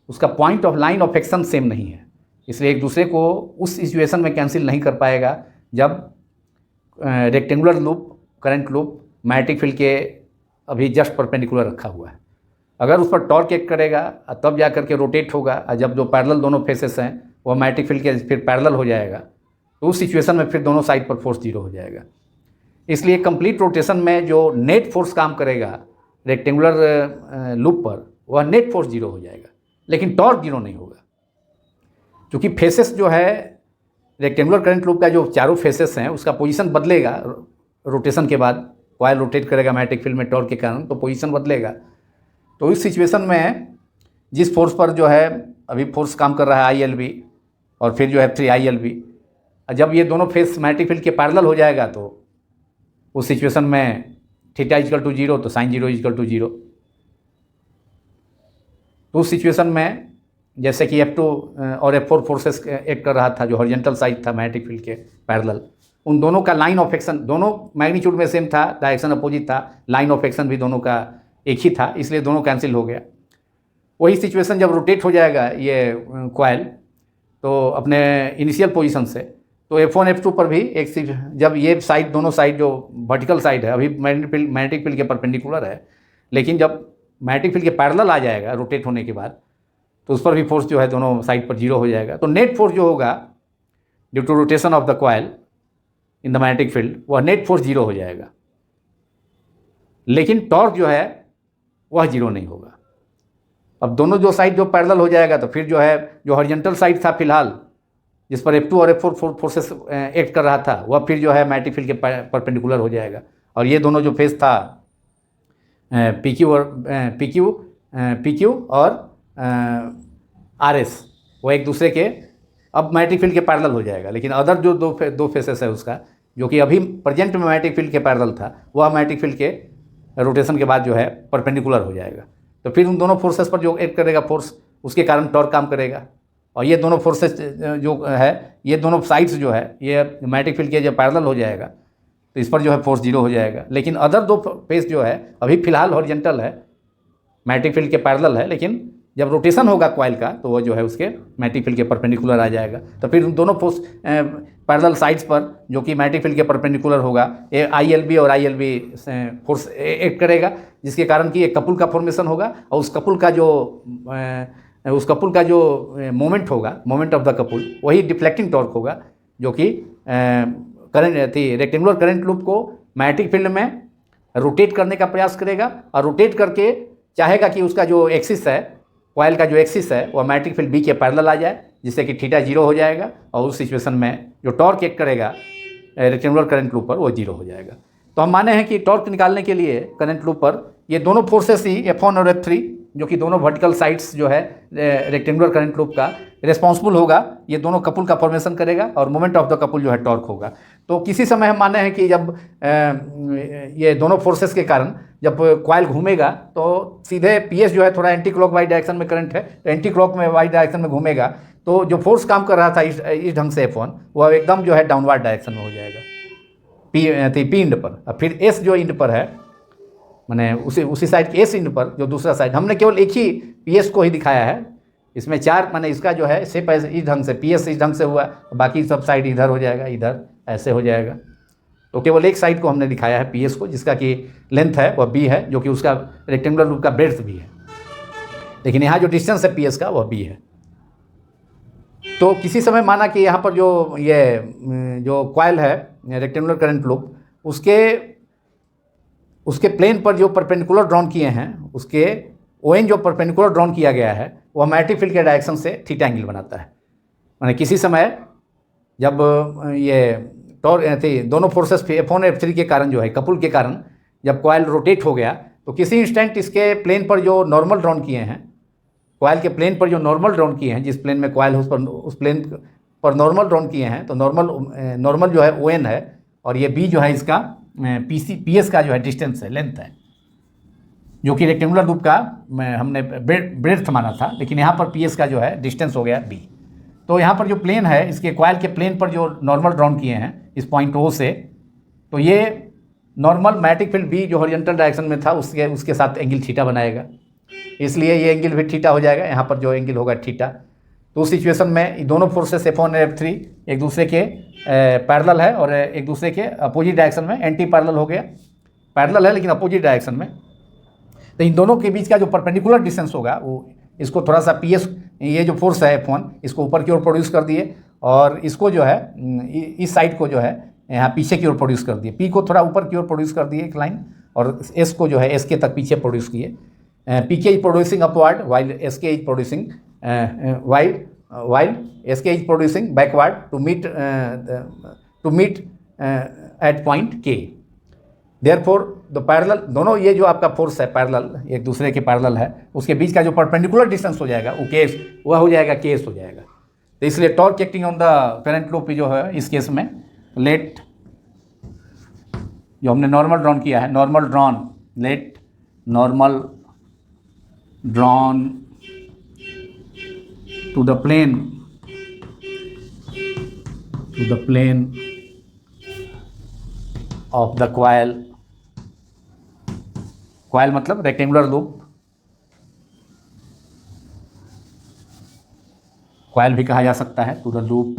उसका point of line of action same नहीं है, इसलिए एक दूसरे को उस सिचुएशन में कैंसिल नहीं कर पाएगा जब rectangular loop current loop magnetic field के अभी जस्ट परपेंडिकुलर रखा हुआ है। अगर उस पर टॉर्क एक्ट करेगा तब जा करके रोटेट होगा, और जब जो पैरेलल दोनों फेसेस हैं वो मैग्नेटिक फील्ड के फिर पैरेलल हो जाएगा, तो उस सिचुएशन में फिर दोनों साइड पर फोर्स जीरो हो जाएगा। इसलिए कंप्लीट रोटेशन में जो नेट फोर्स काम करेगा रेक्टेंगुलर लूप पर वह नेट फोर्स जीरो हो जाएगा, लेकिन टॉर्क जीरो नहीं होगा, क्योंकि फेसेस जो है रेक्टेंगुलर करंट लूप का जो चारों फेसेस हैं उसका पोजीशन बदलेगा रोटेशन के बाद। कॉइल रोटेट करेगा मैग्नेटिक फील्ड में टॉर्क के कारण, तो पोजीशन बदलेगा। तो इस सिचुएशन में जिस फोर्स पर जो है अभी फोर्स काम कर रहा है ILB और फिर जो है 3 ILB, जब ये दोनों फेस मैग्नेटिक फील्ड के पैरेलल हो जाएगा तो उस सिचुएशन में थीटा इक्वल टू 0 तो साइन 0 इक्वल टू 0। तो उस सिचुएशन में जैसे कि F2 और F4 फोर्सेस एक्ट कर रहा था जो हॉरिजॉन्टल साइड था मैग्नेटिक फील्ड के पैरेलल, उन दोनों का लाइन ऑफ एक्शन दोनों मैग्नीट्यूड में सेम था, डायरेक्शन अपोजिट था, लाइन ऑफ एक्शन भी दोनों का एक ही था, इसलिए दोनों कैंसिल हो गया। वही सिचुएशन जब रोटेट हो जाएगा ये कॉइल तो अपने इनिशियल पोजीशन से, तो F1 F2 पर भी एक जब ये साइड दोनों साइड जो वर्टिकल साइड है अभी मैग्नेटिक फील्ड के परपेंडिकुलर है, लेकिन जब मैग्नेटिक फील्ड के पैरेलल आ जाएगा रोटेट होने के बाद तो उस पर भी फोर्स जो है दोनों साइड पर जीरो हो जाएगा। तो नेट फोर्स जो होगा due to rotation of the coil in the magnetic field वह नेट फोर्स जीरो हो जाएगा, लेकिन टॉर्क जो है वह जीरो नहीं होगा। अब दोनों जो साइड जो पैरेलल हो जाएगा तो फिर जो है जो हॉरिजॉन्टल साइड था फिलहाल जिस पर F2 और F4 फोर्सेस एक्ट कर रहा था वह फिर जो है मैग्नेटिक फील्ड के परपेंडिकुलर हो जाएगा, और ये दोनों जो फेस था PQ और RS वो एक दूसरे के अब मैग्नेटिक फील्ड के पैरेलल हो जाएगा, लेकिन अदर जो दो फेसेस है उसका जो कि अभी प्रेजेंट में मैग्नेटिक फील्ड के पैरेलल था वह मैग्नेटिक फील्ड के रोटेशन के बाद जो है परपेंडिकुलर हो जाएगा। तो फिर उन दोनों फोर्सेस पर जो एक्ट करेगा फोर्स उसके कारण टॉर्क काम करेगा, और ये दोनों फोर्सेस जो है ये दोनों साइड्स जो है ये मैग्नेटिक फील्ड के जब पैरेलल हो जाएगा तो इस पर जो है फोर्स जीरो हो जाएगा। लेकिन अदर दो फेस जो है अभी फिलहाल हॉरिजॉन्टल है मैग्नेटिक फील्ड के पैरेलल है, लेकिन जब रोटेशन होगा कॉइल का तो वो जो है उसके मैग्नेटिक फील्ड के परपेंडिकुलर आ जाएगा। तो फिर उन दोनों फोर्स पैरेलल साइड्स पर जो कि मैग्नेटिक फील्ड के परपेंडिकुलर होगा ILB और ILB फोर्स एक्ट करेगा, जिसके कारण कि एक कपुल का फॉर्मेशन होगा, और उस कपुल का जो मोमेंट होगा मोमेंट ऑफ द कपुल वही डिफ्लेक्टिंग टॉर्क होगा, जो कि करंट थी रेक्टेंगुलर करंट लूप को मैग्नेटिक फील्ड में रोटेट करने का प्रयास करेगा, और रोटेट करके चाहेगा कि उसका जो एक्सिस है कॉइल का जो एक्सिस है वह मैग्नेटिक फील्ड B के पैरेलल आ जाए, जिससे कि थीटा जीरो हो जाएगा, और उस सिचुएशन में जो टॉर्क एक्ट करेगा रेक्टेंगुलर करंट लूप पर वो जीरो हो जाएगा। तो हम माने हैं कि टॉर्क निकालने के लिए करंट लूप पर ये दोनों फोर्सेस ही F1 और F3 जो कि दोनों वर्टिकल साइड्स जो है रेक्टेंगुलर करंट लूप का रिस्पॉन्सिबल होगा, ये दोनों कपुल का फॉर्मेशन करेगा, और मोमेंट ऑफ द कपुल जो है टॉर्क होगा। तो किसी समय हम माने हैं कि जब ये दोनों फोर्सेस के कारण जब कॉइल घूमेगा तो सीधे PS जो है थोड़ा एंटी क्लॉक वाइज डायरेक्शन में करंट है, तो एंटी क्लॉक में वाइज डायरेक्शन में घूमेगा, तो जो फोर्स काम कर रहा था इस ढंग से F1 वह एकदम जो है डाउनवर्ड डायरेक्शन में हो जाएगा P इंड पर। और फिर S जो इंड पर है मैंने उसी साइड के S इंड पर जो दूसरा साइड हमने केवल एक ही PS को ही दिखाया है, इसमें चार मैंने इसका जो है शेप इस ढंग से PS इस ढंग से हुआ, बाकी सब साइड इधर हो जाएगा, इधर ऐसे हो जाएगा। तो केवल एक साइड को हमने दिखाया है PS को, जिसका कि लेंथ है वह B है, जो कि उसका रेक्टेंगुलर लूप का ब्रेड्थ भी है, लेकिन यहाँ जो डिस्टेंस है PS का वह B है। तो किसी समय माना कि यहाँ पर जो कॉइल है रेक्टेंगुलर करंट लूप उसके प्लेन पर जो परपेंडिकुलर ड्रॉन किए हैं उसके ON जो परपेंडिकुलर ड्रॉन किया गया है वह मैग्नेटिक फील्ड के डायरेक्शन से थीटा एंगल बनाता है। माने किसी समय जब ये दोनों फोर्सेस F1 और F3 के कारण जो है कपुल के कारण जब कॉइल रोटेट हो गया तो किसी इंस्टेंट इसके प्लेन पर जो नॉर्मल ड्रॉन किए हैं, कॉइल के प्लेन पर जो नॉर्मल ड्रॉन किए हैं, जिस प्लेन में कॉइल है उस प्लेन पर नॉर्मल ड्रॉन किए हैं, तो नॉर्मल जो है ON है, और ये B जो है इसका PS का जो है डिस्टेंस है, लेंथ है, जो कि रेक्टेंगुलर लूप का हमने ब्रेड्थ माना था, लेकिन यहाँ पर PS का जो है डिस्टेंस हो गया B। तो यहाँ पर जो प्लेन है, इसके कॉइल के प्लेन पर जो नॉर्मल ड्रॉन किए हैं इस पॉइंट O से, तो ये नॉर्मल मैग्नेटिक फील्ड B जो हॉरिजॉन्टल डायरेक्शन में था उसके साथ एंगल थीटा बनाएगा, इसलिए ये एंगल भी थीटा हो जाएगा। यहाँ पर जो एंगल होगा थीटा। तो उस सिचुएशन में दोनों फोर्सेस F1 और F3 एक दूसरे के पैरेलल है और एक दूसरे के अपोजिट डायरेक्शन में, एंटी पैरेलल हो गया, पैरेलल है लेकिन अपोजिट डायरेक्शन में। तो इन दोनों के बीच का जो परपेंडिकुलर डिस्टेंस होगा वो इसको थोड़ा सा PS, ये जो फोर्स है F1, इसको ऊपर की ओर प्रोड्यूस कर दिए, और इसको जो है इस साइड को जो है यहाँ पीछे की ओर प्रोड्यूस कर दिए। P को थोड़ा ऊपर की ओर प्रोड्यूस कर दिए एक लाइन, और S को जो है SK तक पीछे प्रोड्यूस किए। PK is producing upward while SK is producing while SK is producing backward to meet at point K. Therefore the parallel, दोनों ये जो आपका फोर्स है पैरेलल, एक दूसरे के पैरेलल है, उसके बीच का जो परपेंडिकुलर डिस्टेंस हो जाएगा वह हो जाएगा KS हो जाएगा। तो इसलिए torque acting on the current loop जो है इस केस में, लेट जो हमने नॉर्मल ड्रॉन किया है, normal drawn to the plane of the coil मतलब रेक्टेंगुलर लूप, कॉइल भी कहा जा सकता है, to the loop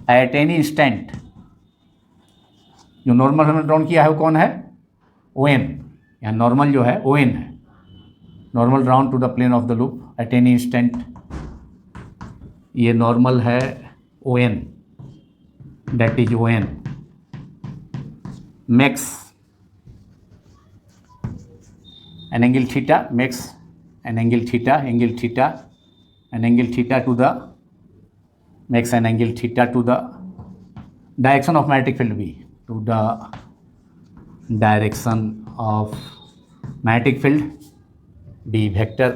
at any instant. जो नॉर्मल हमने ड्रॉन किया है वो कौन है? ON, या नॉर्मल जो है ON है, normal drawn to the plane of the loop at any instant. ये नॉर्मल है ON, that is ON makes an angle theta, makes an angle theta to the makes an angle theta to the direction of magnetic field B, to the direction of magnetic field B vector.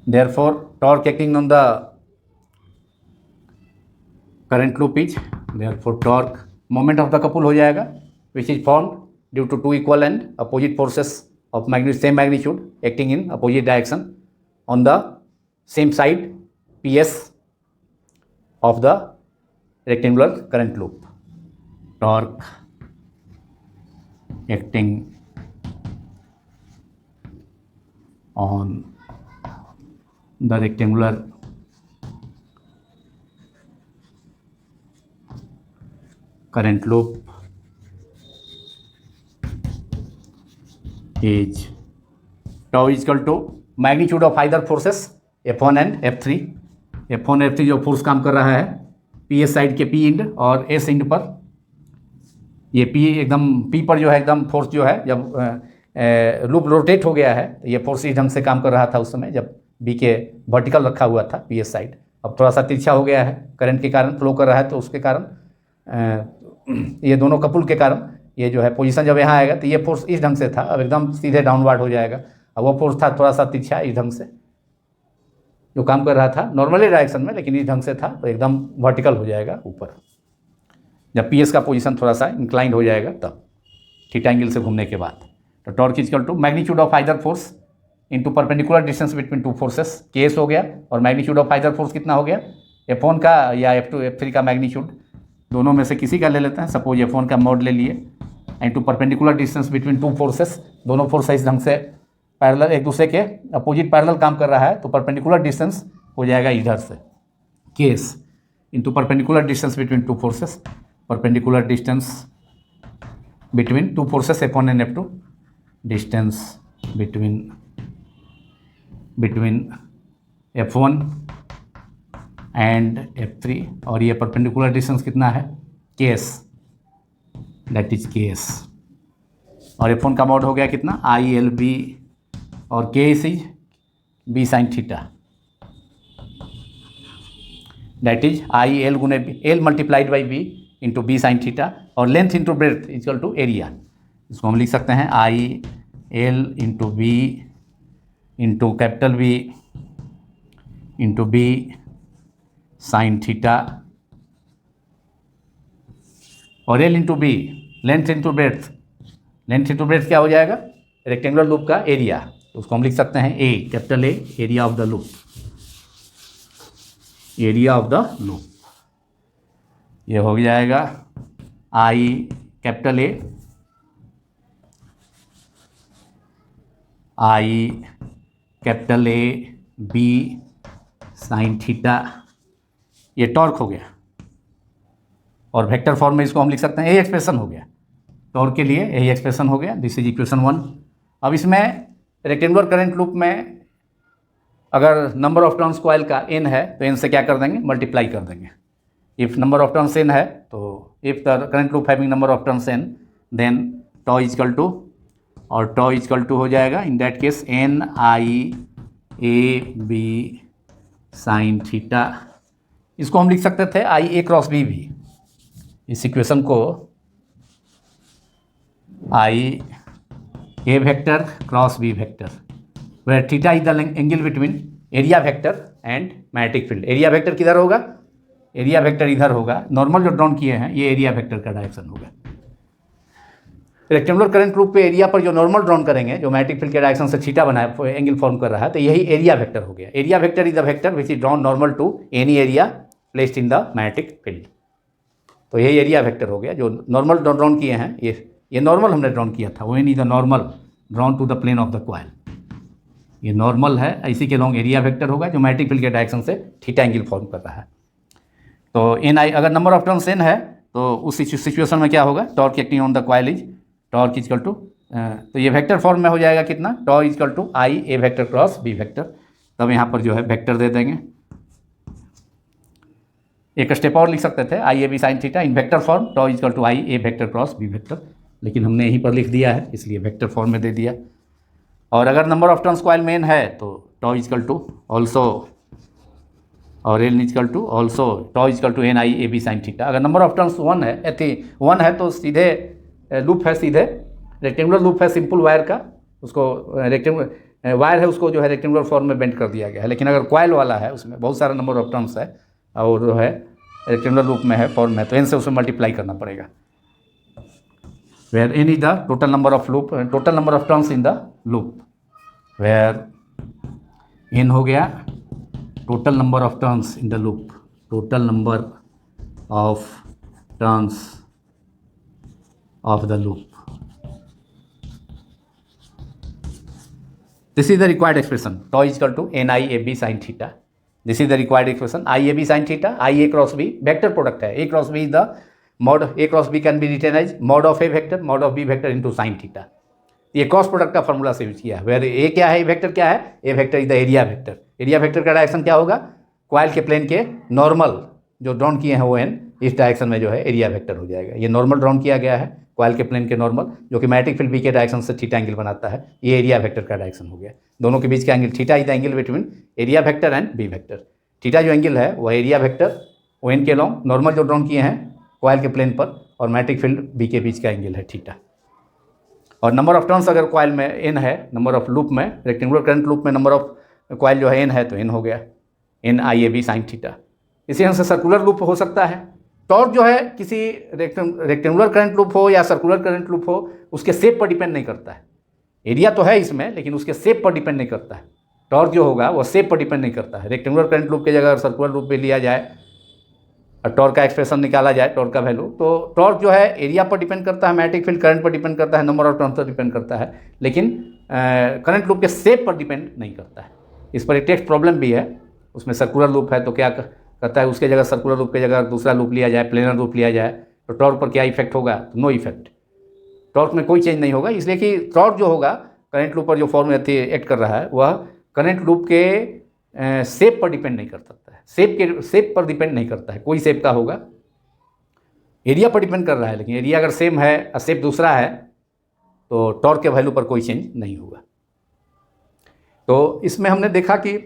Therefore torque acting on the current loop is, therefore torque moment of the couple हो जाएगा, which is formed due to two equal and opposite forces of same magnitude acting in opposite direction on the same side PS of the rectangular current loop. Torque acting on the rectangular current loop is tau is equal to magnitude of either forces F1 and F3. F1 F3 जो force काम कर रहा है PS side के P end और S end पर, ये P एकदम P पर जो है एकदम फोर्स जो है, जब लूप रोटेट हो गया है तो ये फोर्स इस ढंग से काम कर रहा था उस समय जब B के वर्टिकल रखा हुआ था PS साइड। अब थोड़ा सा तिरछा हो गया है करंट के कारण, फ्लो कर रहा है, तो उसके कारण ये दोनों कपुल के कारण ये जो है पोजीशन जब यहाँ आएगा तो ये फोर्स इस ढंग से था, अब एकदम सीधे डाउनवर्ड हो जाएगा। अब वो फोर्स था थोड़ा सा तिरछा इस ढंग से जो काम कर रहा था नॉर्मली डायरेक्शन में, लेकिन इस ढंग से था तो एकदम वर्टिकल हो जाएगा ऊपर, जब PS का पोजीशन थोड़ा सा इंक्लाइंड हो जाएगा तब थीटा एंगल से घूमने के बाद। तो torque is equal to magnitude of either force into perpendicular distance between two forces, case हो गया, और मैग्नीट्यूड ऑफ आइदर फोर्स कितना हो गया? F1 का या F2 F3 का मैग्नीट्यूड, दोनों में से किसी का ले लेते हैं। सपोज F1 का मोड ले लिए, into perpendicular distance between two forces, दोनों फोर्स इस ढंग से पैरेलल एक दूसरे के अपोजिट पैरेलल काम कर रहा है, तो परपेंडिकुलर डिस्टेंस हो जाएगा इधर से case into perpendicular distance between two forces, perpendicular distance between two forces F1 and F2, distance between F1 and F3, और ये परपेंडिकुलर डिस्टेंस कितना है? Case, that is case. और F1 का मोड हो गया कितना? ILB, और case is B sine theta, that is IL गुने B, L multiplied by B into B sine theta, और length into breadth equal to area. इसको हम लिख सकते हैं I L into B into capital B into B sine theta, और L into B length into breadth, length into breadth क्या हो जाएगा, रेक्टेंगुलर लूप का एरिया, तो उसको हम लिख सकते हैं A, capital A, area of the loop, area of the loop. ये हो जाएगा I capital A, I capital A B sine theta, ये टॉर्क हो गया, और वेक्टर फॉर्म में इसको हम लिख सकते हैं, यही एक्सप्रेशन हो गया टॉर्क के लिए, यही एक्सप्रेशन हो गया। This is equation 1। अब इसमें रेक्टेंगुलर करंट लूप में अगर नंबर ऑफ टर्न्स कॉइल का n है तो n से क्या कर देंगे, मल्टीप्लाई कर देंगे। If number of turns n है तो if the current loop having number of turns n then tau is equal to, और टॉ इजकल टू हो जाएगा in that case n I A B sine theta. इसको हम लिख सकते थे आई ए क्रॉस बी भी, इस इक्वेशन को I A vector cross B vector, where theta is the angle between area vector and magnetic field. Area vector किधर होगा, एरिया वेक्टर इधर होगा, नॉर्मल जो ड्रॉन किए हैं ये एरिया वेक्टर का डायरेक्शन होगा। रेक्टेंगुलर करंट लूप पे एरिया पर जो नॉर्मल ड्रॉन करेंगे, जो मैग्नेटिक फील्ड के डायरेक्शन से थीटा बनाया एंगल फॉर्म कर रहा है, तो यही एरिया वेक्टर हो गया। Area vector is the vector which is drawn normal to any area placed in the magnetic field. तो यही एरिया वेक्टर हो गया जो नॉर्मल ड्रॉन किए हैं, ये नॉर्मल हमने ड्रॉन किया था, when is the normal drawn to the plane of the coil, ये नॉर्मल है, इसी के लॉन्ग एरिया वेक्टर होगा जो मैग्नेटिक फील्ड के डायरेक्शन से थीटा एंगल फॉर्म कर रहा है। तो एन आई, अगर नंबर ऑफ टर्न्स n है तो उस सिचुएशन में क्या होगा, torque acting on the coil is torque is equal to, तो ये वेक्टर फॉर्म में हो जाएगा कितना, tau is equal to I A vector cross B vector. तब यहाँ पर जो है वेक्टर दे देंगे, एक स्टेप और लिख सकते थे I A B sine theta in vector form, tau is equal to I A vector cross B vector, लेकिन हमने यहीं पर लिख दिया है इसलिए वेक्टर फॉर्म में दे दिया। और अगर नंबर ऑफ टर्न्स कॉइल मेन है तो टॉ इजकल टू ऑल्सो, और L is equal to also tau is equal to N I A B sine theta. अगर नंबर ऑफ टर्न्स 1 है, 1 है तो सीधे लूप है, सीधे रेक्टेंगुलर लूप है सिंपल वायर का, उसको रेक्टेंगुलर वायर है उसको जो है रेक्टेंगुलर फॉर्म में बेंड कर दिया गया है। लेकिन अगर कॉइल वाला है उसमें बहुत सारा नंबर ऑफ टर्न्स है और जो है रेक्टेंगुलर लूप में है फॉर्म में, तो एन से उसमें मल्टीप्लाई करना पड़ेगा। where n is the total number of loop, total number of turns in the loop, where n हो गया total number of turns in the loop, total number of turns of the loop. This is the required expression, tau is equal to NIAB sin theta. This is the required expression, IAB sin theta, IA cross B, vector product है, A cross B is the mod, A cross B can be written as mod of A vector, mod of B vector into sin theta. ये cross product का formula से use किया है। Where ए क्या है, A vector क्या है, A vector is the area vector. Area vector का डायरेक्शन क्या होगा, कॉइल के प्लेन के नॉर्मल जो ड्रॉन किए हैं वो एन, इस डायरेक्शन में जो है एरिया वेक्टर हो जाएगा। ये नॉर्मल ड्रॉन किया गया है कॉइल के प्लेन के नॉर्मल, जो कि मैग्नेटिक फील्ड बी के डायरेक्शन से थीटा एंगल बनाता है, ये एरिया वेक्टर का डायरेक्शन हो गया। दोनों के बीच का angle theta is the angle between area vector and B vector. Theta जो एंगल है वह एरिया वेक्टर ओ एन के लॉन्ग नॉर्मल जो ड्रॉन किए हैं कॉइल के प्लेन पर, और मैग्नेटिक फील्ड बी के बीच का एंगल है थीटा। और नंबर ऑफ टर्न्स अगर कॉइल में एन है, नंबर ऑफ लूप में, रेक्टेंगुलर करंट लूप में नंबर ऑफ कॉइल जो है एन है तो एन हो गया N I A B sine theta. इसी ढंग से सर्कुलर लूप हो सकता है। टॉर्क जो है किसी रेक्टेंगुलर करंट लूप हो या सर्कुलर करंट लूप हो, उसके शेप पर डिपेंड नहीं करता है। एरिया तो है इसमें लेकिन उसके शेप पर डिपेंड नहीं करता है। टॉर्क जो होगा वो शेप पर डिपेंड नहीं करता है। रेक्टेंगुलर करंट लूप की जगह अगर सर्कुलर लूप पे लिया जाए और टॉर्क का एक्सप्रेशन निकाला जाए, टॉर्क का वैल्यू, तो टॉर्क जो है एरिया पर डिपेंड करता है, मैग्नेटिक फील्ड करंट पर डिपेंड करता है, number of turns per depend करता है, लेकिन करंट लूप के शेप पर डिपेंड नहीं करता है। इस पर एक टेक्स्ट प्रॉब्लम भी है। उसमें सर्कुलर लूप है तो क्या करता है, उसके जगह सर्कुलर लूप की जगह दूसरा लूप लिया जाए, प्लेनर लूप लिया जाए, तो टॉर्क पर क्या इफेक्ट होगा, तो नो इफेक्ट। टॉर्क में कोई चेंज नहीं होगा, इसलिए कि टॉर्क जो होगा करंट लूप पर जो फॉर्म एक्ट कर रहा है वह करंट लूप के शेप पर डिपेंड नहीं कर सकता है। शेप पर डिपेंड नहीं करता है, कोई शेप का होगा, एरिया पर डिपेंड कर रहा है। लेकिन एरिया अगर सेम है और शेप दूसरा है तो टॉर्क के वैल्यू पर कोई चेंज नहीं होगा। तो इसमें हमने देखा कि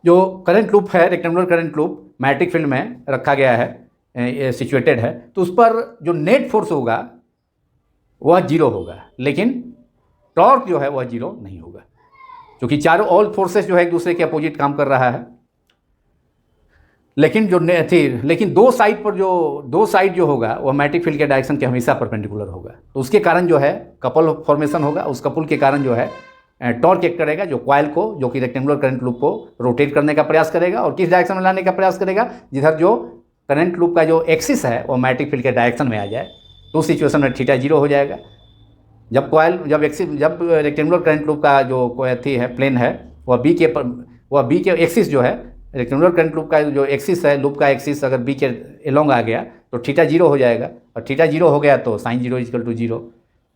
जो करंट लूप है, rectangular current loop magnetic field में रखा गया है, सिचुएटेड है, तो उस पर जो नेट फोर्स होगा वह जीरो होगा, लेकिन टॉर्क जो है वह जीरो नहीं होगा, क्योंकि चारों ऑल फोर्सेस जो है एक दूसरे के अपोजिट काम कर रहा है। लेकिन लेकिन दो साइड जो होगा वह मैग्नेटिक फील्ड के डायरेक्शन के हमेशा परपेंडिकुलर होगा। तो उसके कारण जो है कपल फॉर्मेशन होगा। उस कपल के कारण जो है टॉर्क एक्ट करेगा, जो कॉइल को, जो कि रेक्टेंगुलर करंट लूप को रोटेट करने का प्रयास करेगा और किस डायरेक्शन में लाने का प्रयास करेगा, जिधर जो करंट लूप का जो एक्सिस है वो मैग्नेटिक फील्ड के डायरेक्शन में आ जाए। तो उस सिचुएशन में थीटा जीरो हो जाएगा। जब रेक्टेंगुलर करंट लूप का जो कोई है प्लेन है वह बी के एक्सिस जो है, रेक्टेंगुलर करंट लूप का जो एक्सिस है, लूप का एक्सिस अगर बी के एलोंग आ गया तो थीटा जीरो हो जाएगा, और थीटा जीरो हो गया तो sine zero is equal to zero.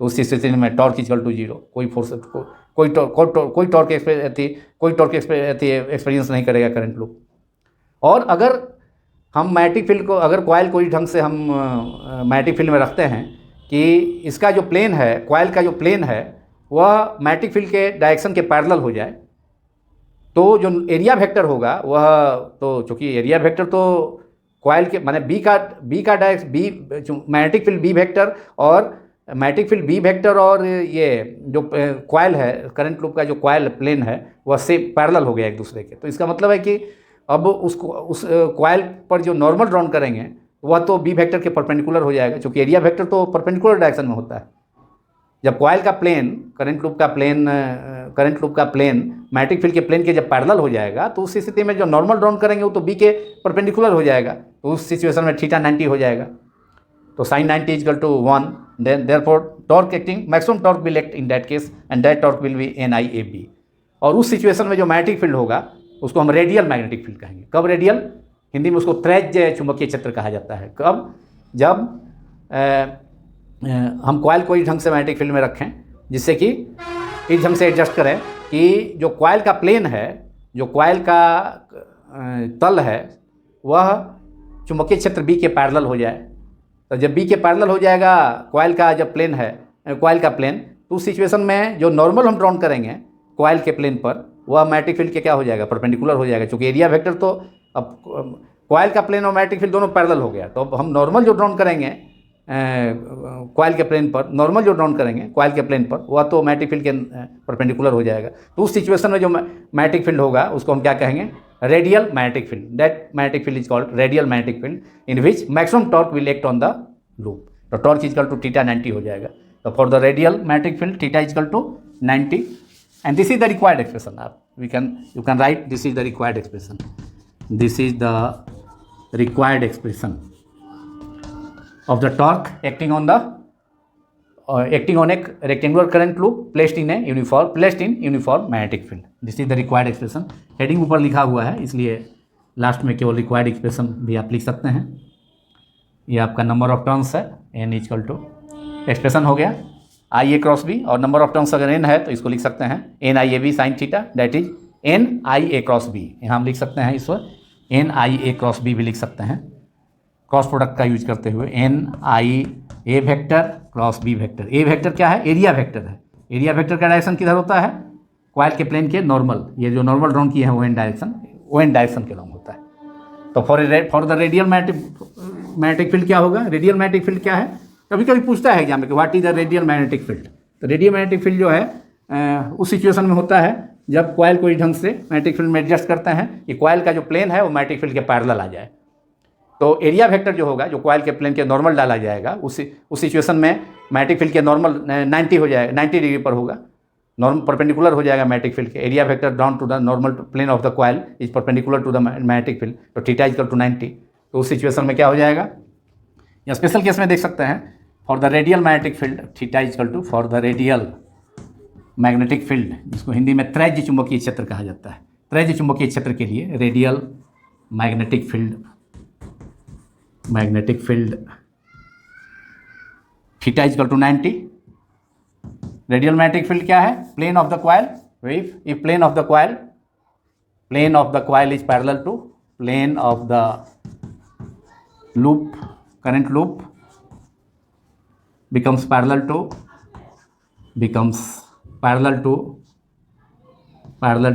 तो उस स्थिति में टॉर्क इजकल टू जीरो। कोई टॉर्क एक्सपीरियंस नहीं करेगा करंट लूप। और अगर हम मैग्नेटिक फील्ड को, अगर कॉइल को इस ढंग से हम मैग्नेटिक फील्ड में रखते हैं कि इसका जो प्लेन है, कॉइल का जो प्लेन है वह मैग्नेटिक फील्ड के डायरेक्शन के पैरेलल हो जाए, तो जो एरिया वेक्टर होगा वह, तो चूँकि एरिया वेक्टर तो कॉइल के माने मैग्नेटिक फील्ड बी वेक्टर और मैग्नेटिक फील्ड बी वेक्टर और ये जो कॉइल है, करंट लूप का जो कॉइल प्लेन है वह से पैरेलल हो गया एक दूसरे के। तो इसका मतलब है कि अब उस कॉइल पर जो नॉर्मल ड्रॉन करेंगे वह तो बी वेक्टर के परपेंडिकुलर हो जाएगा, क्योंकि एरिया वेक्टर तो परपेंडिकुलर डायरेक्शन में होता है। जब कॉइल का प्लेन, करंट लूप का प्लेन मैग्नेटिक फील्ड के प्लेन के जब पैरेलल हो जाएगा तो उस स्थिति में जो नॉर्मल ड्रॉन करेंगे वो तो बी के परपेंडिकुलर हो जाएगा। तो उस सिचुएशन में थीटा 90 हो जाएगा। तो sine 90 is equal to 1, therefore torque acting, maximum torque will act in that case and that torque will be NIAB। और उस सिचुएशन में जो मैग्नेटिक फील्ड होगा उसको हम रेडियल मैग्नेटिक फील्ड कहेंगे। कब रेडियल? हिंदी में उसको त्रेज्य चुंबकीय क्षेत्र कहा जाता है। कब? जब हम कॉइल को इस ढंग से मैग्नेटिक फील्ड में रखें जिससे कि इस ढंग से एडजस्ट करें कि जो कॉइल का प्लेन है, जो कॉइल का तल है, वह चुंबकीय क्षेत्र बी के पैरेलल हो जाए। तो जब बी के पैरेलल हो जाएगा कॉइल का जब प्लेन है, कॉइल का प्लेन, तो उस सिचुएशन में जो नॉर्मल हम ड्रॉन करेंगे कॉइल के प्लेन पर वह मैग्नेटिक फील्ड के क्या हो जाएगा, परपेंडिकुलर हो जाएगा। क्योंकि एरिया वेक्टर तो अब कॉइल का प्लेन और मैग्नेटिक फील्ड दोनों पैरेलल हो गया। तो अब हम नॉर्मल जो ड्रॉन करेंगे कॉइल के प्लेन पर, नॉर्मल जो ड्रॉन करेंगे कॉइल के प्लेन पर वह तो मैग्नेटिक फील्ड के परपेंडिकुलर हो जाएगा। तो उस सिचुएशन में जो मैग्नेटिक फील्ड होगा उसको हम क्या कहेंगे, radial magnetic field. That magnetic field is called radial magnetic field in which maximum torque will act on the loop. तो टॉर्क इजकल टू थीटा 90 हो जाएगा। तो for the radial magnetic field theta is equal to 90 and this is the required expression. You can write this is the required expression. This is the required expression of the torque acting on a rectangular current loop placed in uniform magnetic field. This is the required expression. Heading ऊपर लिखा हुआ है इसलिए last में केवल required expression भी आप लिख सकते हैं। ये आपका नंबर ऑफ टर्न्स है, n इक्वल टू एक्सप्रेशन हो गया IA क्रॉस B, और नंबर ऑफ टर्म्स अगर n है तो इसको लिख सकते हैं NIAB sine theta, that is NIA cross B। यहाँ हम लिख सकते हैं इस पर NIA क्रॉस B भी लिख सकते हैं क्रॉस प्रोडक्ट का यूज करते हुए। NIA vector cross B vector. A vector क्या है? एरिया वेक्टर है। एरिया वेक्टर का डायरेक्शन किधर होता है? कॉइल के प्लेन के नॉर्मल, ये जो नॉर्मल ड्रॉन किए हैं वो एन डायरेक्शन के लॉन्ग होता है। तो for the radial magnetic field क्या होगा? रेडियल मैग्नेटिक फील्ड क्या है? कभी कभी पूछता है एग्जाम में कि what is the radial magnetic field. तो रेडियल मैग्नेटिक फील्ड जो है उस सिचुएशन में होता है जब कॉइल को इस ढंग से मैग्नेटिक फील्ड में एडजस्ट करते हैं कि कॉइल का जो प्लेन है वो मैग्नेटिक फील्ड के पैरेलल आ जाए। तो एरिया वेक्टर जो होगा, जो कॉइल के प्लेन के नॉर्मल डाला जाएगा, उस सिचुएशन में मैग्नेटिक फील्ड के नॉर्मल 90 हो जाएगा, 90 डिग्री पर होगा, नॉर्मल परपेंडिकुलर हो जाएगा मैग्नेटिक फील्ड के। Area vector down to the normal plane of the coil is perpendicular to the magnetic field. तो थीटा इक्वल टू 90। तो उस सिचुएशन में क्या हो जाएगा, या स्पेशल केस में देख सकते हैं for the radial magnetic field theta equal to, for the radial magnetic field, जिसको हिंदी में त्रैज्य चुंबकीय क्षेत्र कहा जाता है। त्रैज्य चुंबकीय क्षेत्र के लिए radial magnetic field theta equal to 90। Radial magnetic field क्या है? Plane of the coil, if plane of the coil is parallel to plane of the loop, current loop becomes parallel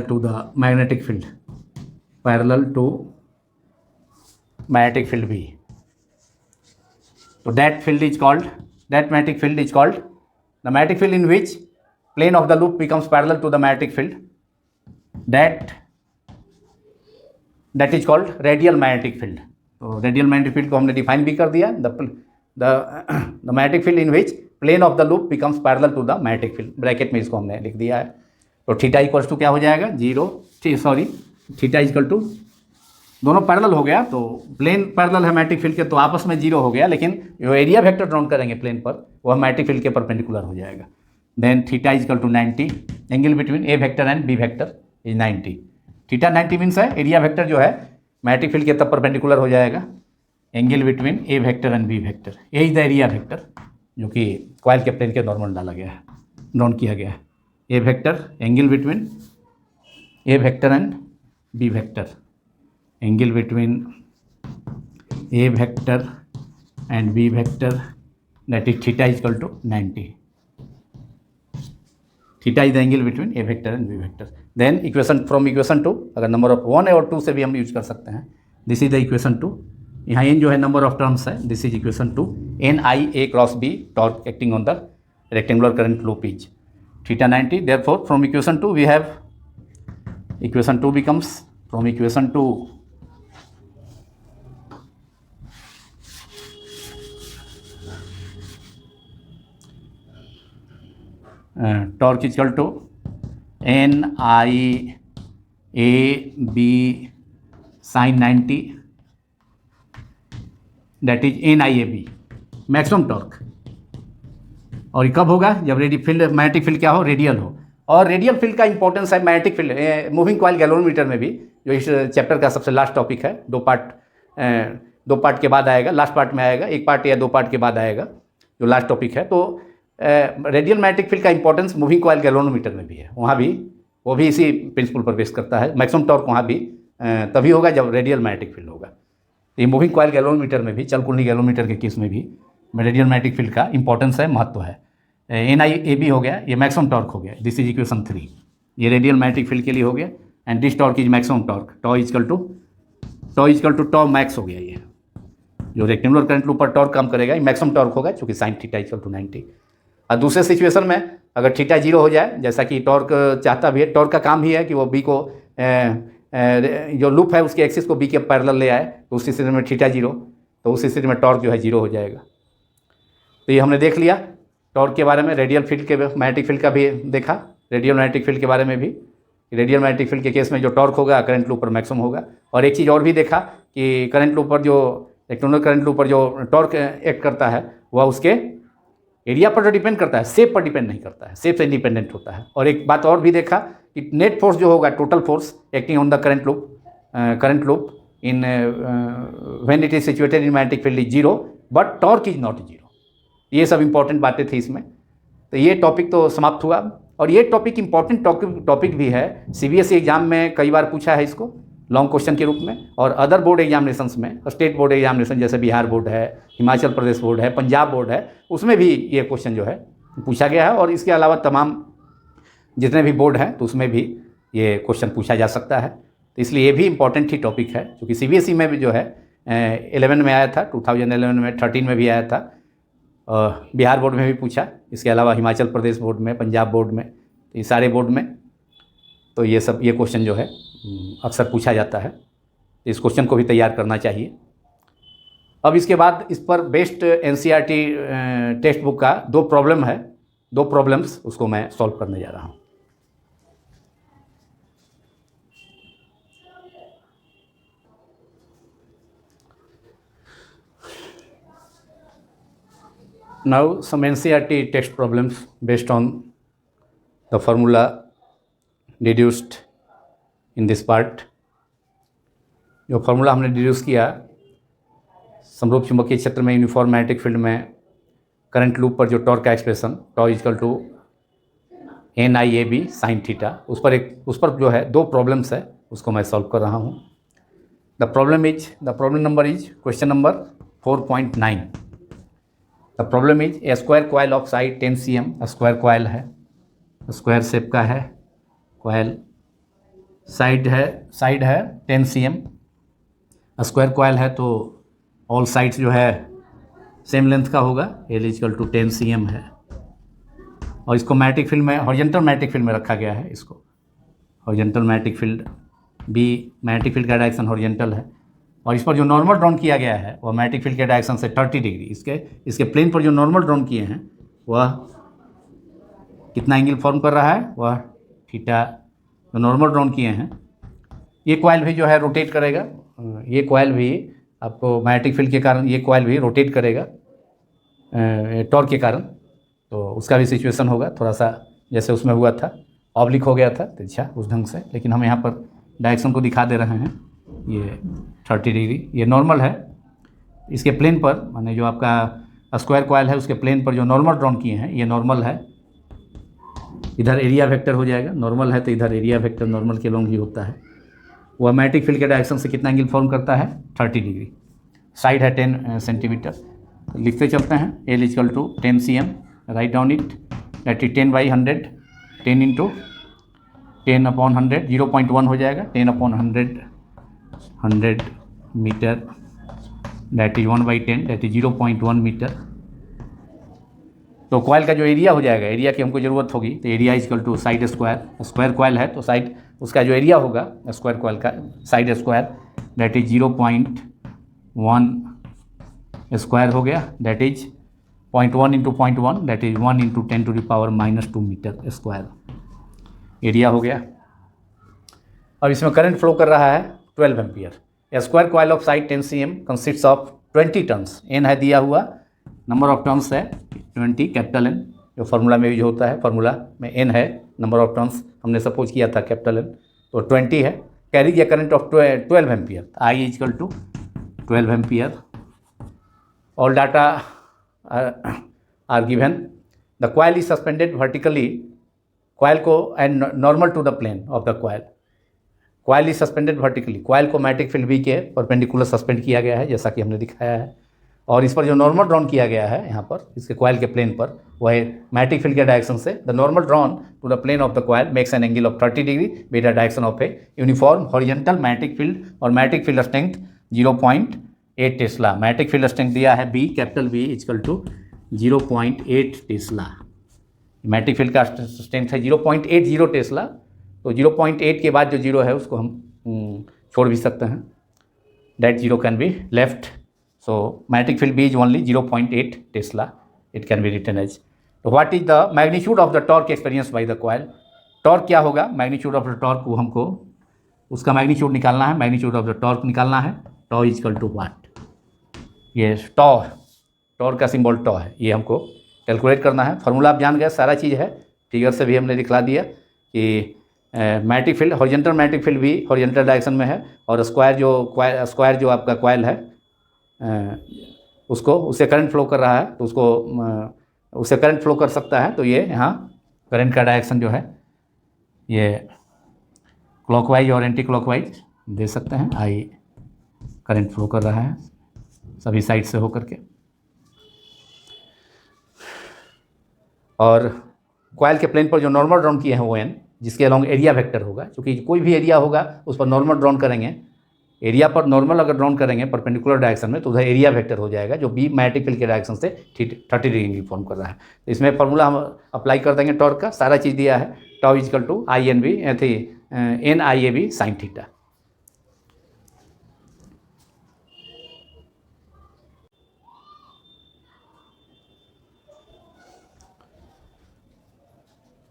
to the magnetic field, parallel to magnetic field B. So that magnetic field is called the magnetic field in which plane of the loop becomes parallel to the magnetic field that is called radial magnetic field. तो radial magnetic field को हमने define भी कर दिया, the magnetic field in which plane of the loop becomes parallel to the magnetic field, bracket में इसको हमने लिख दिया है। तो थीटा इक्वल्स टू क्या हो जाएगा, थीटा इक्वल टू, दोनों पैरेलल हो गया, तो प्लेन पैरेलल है मैग्नेटिक फील्ड के, तो आपस में जीरो हो गया, लेकिन जो एरिया वेक्टर ड्रॉ करेंगे प्लेन पर वह मैग्नेटिक फील्ड के परपेंडिकुलर हो जाएगा। Then theta equal to 90, angle between A vector and B vector is 90। Theta 90 means है एरिया वेक्टर जो है मैग्नेटिक फील्ड के तब परपेंडिकुलर हो जाएगा, angle between A vector and B vector, A is the area vector जो कि coil के प्लेन के नॉर्मल डाला गया है, ड्रॉन किया गया है। A vector angle between A vector and B vector, angle between A vector and B vector, that is theta equal to 90। Theta is the angle between A vector and B vector. Then equation, from equation 2 अगर number of 1 और 2 से भी हम use कर सकते हैं, this is the equation 2। यहाँ n जो है नंबर ऑफ टर्म्स है, this is equation 2, N I A cross B torque acting on the rectangular current loop is theta 90। Therefore from equation 2 we have, equation 2 becomes, from equation 2 torque is equal to n I a b sin 90, that is n I a b maximum torque. और ये कब होगा, जब magnetic field क्या हो, radial हो। और radial field का इंपॉर्टेंस है magnetic field moving coil galvanometer में भी, जो इस चैप्टर का सबसे लास्ट टॉपिक है, दो पार्ट के बाद आएगा, लास्ट पार्ट में आएगा, एक पार्ट या 2 पार्ट के बाद आएगा जो लास्ट टॉपिक है। तो रेडियल मैग्नेटिक फील्ड का इंपॉर्टेंस मूविंग कॉइल गैल्वेनोमीटर में भी है, वहाँ भी वो भी इसी प्रिंसिपल पर बेस करता है। मैक्सिमम टॉर्क वहाँ भी तभी होगा जब रेडियल मैग्नेटिक फील्ड होगा। तो ये मूविंग कॉइल गैल्वेनोमीटर में भी, चल कुंडली गैल्वेनोमीटर के केस में भी रेडियल मैग्नेटिक फील्ड का इंपॉर्टेंस है, महत्व है। एन आई ए बी हो गया, ये मैक्सिमम टॉर्क हो गया, दिस इज इक्वेशन 3, ये रेडियल मैग्नेटिक फील्ड के लिए हो गया। And this torque is maximum torque, tau is equal to tau max हो गया। ये जो रेक्टेंगुलर करंट लूप पर टॉर्क काम करेगा, ये मैक्सिमम टॉर्क होगा, चूँकि साइन थीटा इजकल टू 90। और दूसरे सिचुएशन में अगर थीटा 0 हो जाए, जैसा कि टॉर्क चाहता भी है, टॉर्क का काम ही है कि वो बी को जो लूप है उसके एक्सिस को बी के पैरेलल ले आए, तो उस स्थिति में थीटा 0, तो उस स्थिति में टॉर्क जो है 0 हो जाएगा। तो ये हमने देख लिया टॉर्क के बारे में, रेडियल फील्ड के मैग्नेटिक फील्ड का भी देखा, रेडियल मैग्नेटिक फील्ड के बारे में भी, रेडियल मैग्नेटिक फील्ड के केस में जो टॉर्क होगा करंट लूप पर मैक्सिमम होगा। और एक चीज़ और भी देखा कि करंट लूप पर जो रेक्टेंगुलर करंट लूप पर जो टॉर्क एक्ट करता है वह उसके एरिया पर तो डिपेंड करता है, शेप पर डिपेंड नहीं करता है, शेप से इंडिपेंडेंट होता है। और एक बात और भी देखा कि नेट फोर्स जो होगा, total force acting on the current loop in when it is situated in magnetic field is 0 but torque is not 0। ये सब इंपॉर्टेंट बातें थी इसमें। तो ये टॉपिक तो समाप्त हुआ। और ये टॉपिक इंपॉर्टेंट टॉपिक भी है, सीबीएसई एग्जाम में कई बार पूछा है इसको लॉन्ग क्वेश्चन के रूप में, और अदर बोर्ड एग्जामिनेशंस में, स्टेट बोर्ड एग्जामिनेशन जैसे बिहार बोर्ड है, हिमाचल प्रदेश बोर्ड है, पंजाब बोर्ड है, उसमें भी ये क्वेश्चन जो है पूछा गया है। और इसके अलावा तमाम जितने भी बोर्ड हैं तो उसमें भी ये क्वेश्चन पूछा जा सकता है। तो इसलिए ये भी इंपॉर्टेंट ही टॉपिक है, क्योंकि सीबीएसई में भी जो है 11 में आया था, 2011 में, 13 में भी आया था, बिहार बोर्ड में भी पूछा, इसके अलावा हिमाचल प्रदेश बोर्ड में, पंजाब बोर्ड में, ये सारे बोर्ड में तो ये क्वेश्चन जो है अक्सर पूछा जाता है। इस क्वेश्चन को भी तैयार करना चाहिए। अब इसके बाद इस पर बेस्ड एनसीईआरटी टेक्स्ट बुक का 2 प्रॉब्लम्स उसको मैं सॉल्व करने जा रहा हूँ। Now some NCERT text problems based on the formula deduced in this part। जो फार्मूला हमने डिड्यूस किया समरूप चुंबकीय क्षेत्र में यूनिफॉर्म मैग्नेटिक फील्ड में करंट लूप पर जो टॉर्क का expression tau equal to NIAB sine theta, उस पर जो है 2 प्रॉब्लम्स है, उसको मैं सॉल्व कर रहा हूँ। The problem number is question number 4.9। The problem is a square coil of side 10 cm, square coil है, स्क्वायर शेप का है कॉइल, साइड है 10 cm, स्क्वायर कॉइल है तो ऑल साइड्स जो है सेम लेंथ का होगा, L इक्वल टू 10 cm है। और इसको मैग्नेटिक फील्ड में हॉरिजॉन्टल मैग्नेटिक फील्ड में रखा गया है। इसको horizontal magnetic field B, magnetic field का डायरेक्शन हॉरिजॉन्टल है और इस पर जो नॉर्मल ड्रॉन किया गया है वह मैग्नेटिक फील्ड के डायरेक्शन से 30 डिग्री, इसके प्लेन पर जो नॉर्मल ड्रॉन किए हैं वह कितना एंगल फॉर्म कर रहा है, वह थीटा। जो नॉर्मल ड्रॉन किए हैं ये कॉइल भी जो है रोटेट करेगा, ये कॉइल भी आपको मैग्नेटिक फील्ड के कारण ये कॉइल भी रोटेट करेगा टॉर्क के कारण, तो उसका भी सिचुएशन होगा थोड़ा सा जैसे उसमें हुआ था, ऑब्लिक हो गया था तिरछा उस ढंग से, लेकिन हम यहाँ पर डायरेक्शन को दिखा दे रहे हैं। ये 30 डिग्री ये नॉर्मल है, इसके प्लेन पर माने जो आपका स्क्वायर कॉइल है उसके प्लेन पर जो नॉर्मल ड्रॉन किए हैं ये नॉर्मल है। इधर एरिया वेक्टर हो जाएगा, नॉर्मल है तो इधर एरिया वेक्टर नॉर्मल के लॉन्ग ही होता है। वह मैग्नेटिक फील्ड के डायरेक्शन से कितना एंगल फॉर्म करता है, 30 डिग्री। साइड है 10 सेंटीमीटर। तो लिखते चलते हैं L equal to 10 cm, write down it, that is 10/100, 10 into 10/100, 0.1 हो जाएगा, 10/100 100 metre, that is 1/10, that is 0.1 metre. तो कॉइल का जो एरिया हो जाएगा, एरिया की हमको ज़रूरत होगी, तो area equal to side square, square coil है तो साइड उसका जो एरिया होगा स्क्वायर कॉइल का side square, that is 0.1 square हो गया, that is 0.1 into 0.1, that is 1 into 10⁻⁻² metre square area हो गया। अब इसमें करंट फ्लो कर रहा है 12 ampere. A square coil of side 10 cm consists of 20 turns, N है दिया हुआ, नंबर ऑफ टर्न्स है 20, कैपिटल एन, जो फार्मूला में यूज होता है, फार्मूला में एन है, नंबर ऑफ टर्न्स हमने सपोज किया था कैपिटल एन, तो 20 है। Carry a current of 12 ampere, I equal to 12 ampere. All data are given. The coil is suspended vertically, coil को and normal to the plane of the coil, coil is suspended vertically, coil को magnetic field B के perpendicular suspend किया गया है जैसा कि हमने दिखाया है, और इस पर जो नॉर्मल ड्रॉन किया गया है यहाँ पर इसके कॉइल के प्लेन पर वह मैग्नेटिक फील्ड के डायरेक्शन से the normal drawn to the plane of the coil makes an angle of 30 degree with the direction of a uniform horizontal magnetic field, और magnetic field strength 0.8 tesla. Magnetic field strength दिया है B, capital B equal to 0.8 tesla. Magnetic field का strength है 0.80 Tesla, तो 0.8 के बाद जो zero है उसको हम छोड़ भी सकते हैं, that zero can be left. So magnetic field B is only 0.8 Tesla. It can be written as. So what is the magnitude of the torque experienced by the coil? Torque क्या होगा? Magnitude of the torque को हमको उसका magnitude निकालना है, magnitude of the torque निकालना है। Tau is equal to what? ये torque का सिंबल tau है, ये हमको कैलकुलेट करना है। फार्मूला आप जान गए, सारा चीज़ है, फिगर से भी हमने दिखला दिया कि magnetic field horizontal magnetic field भी हॉरिजॉन्टल डायरेक्शन में है, और स्क्वायर जो आपका कॉइल है उसको उससे करंट फ्लो कर रहा है, तो उसको उससे करंट फ्लो कर सकता है, तो ये यहाँ करंट का डायरेक्शन जो है ये क्लॉकवाइज और एंटी क्लॉकवाइज दे सकते हैं। आई करंट फ्लो कर रहा है सभी साइड से होकर के, और कॉइल के प्लेन पर जो नॉर्मल ड्रॉन किए हैं वो एन, जिसके अलॉन्ग एरिया वेक्टर होगा, क्योंकि कोई भी एरिया होगा उस पर नॉर्मल ड्रॉन करेंगे, एरिया पर नॉर्मल अगर ड्रॉन करेंगे परपेंडिकुलर डायरेक्शन में तो उधर एरिया वेक्टर हो जाएगा जो बी मैग्नेटिक फील्ड के डायरेक्शन से 30 डिग्री फॉर्म कर रहा है। तो इसमें फार्मूला हम अप्लाई कर देंगे टॉर्क का, सारा चीज़ दिया है, tau equal to I N B N I A B sine theta.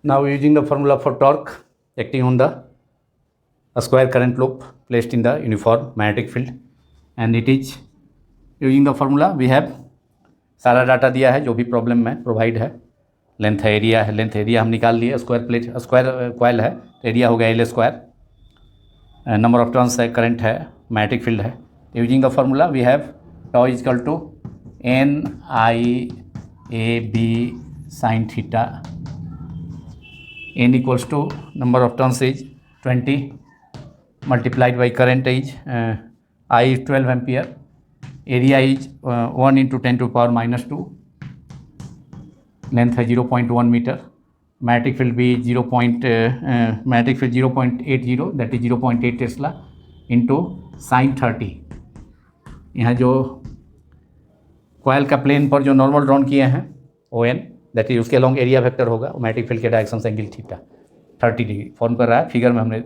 Now using the formula for torque acting on the square current loop placed in the uniform magnetic field, and it is using the formula we have सारा data दिया है जो भी problem में provide है। Length है, area है, length area हम निकाल लिए, स्क्वायर कॉइल है तो एरिया हो गया L square, number of turns है, करंट है, मैग्नेटिक फील्ड है। Using the formula we have tau equal to N I A B sine theta, n equals to number of turns is 20 multiplied by current is I is 12 ampere, area is 1 into 10⁻⁻², length है 0.1 meter, magnetic field भी magnetic field 0.80, that is 0.8 Tesla into sin 30। यहाँ जो coil का plane पर जो normal drawn किए हैं O N, that is उसके अलॉन्ग एरिया वेक्टर होगा, मैग्नेटिक फील्ड के डायरेक्शन से एंगल थीटा 30 डिग्री फॉर्म कर रहा है। फिगर में हमने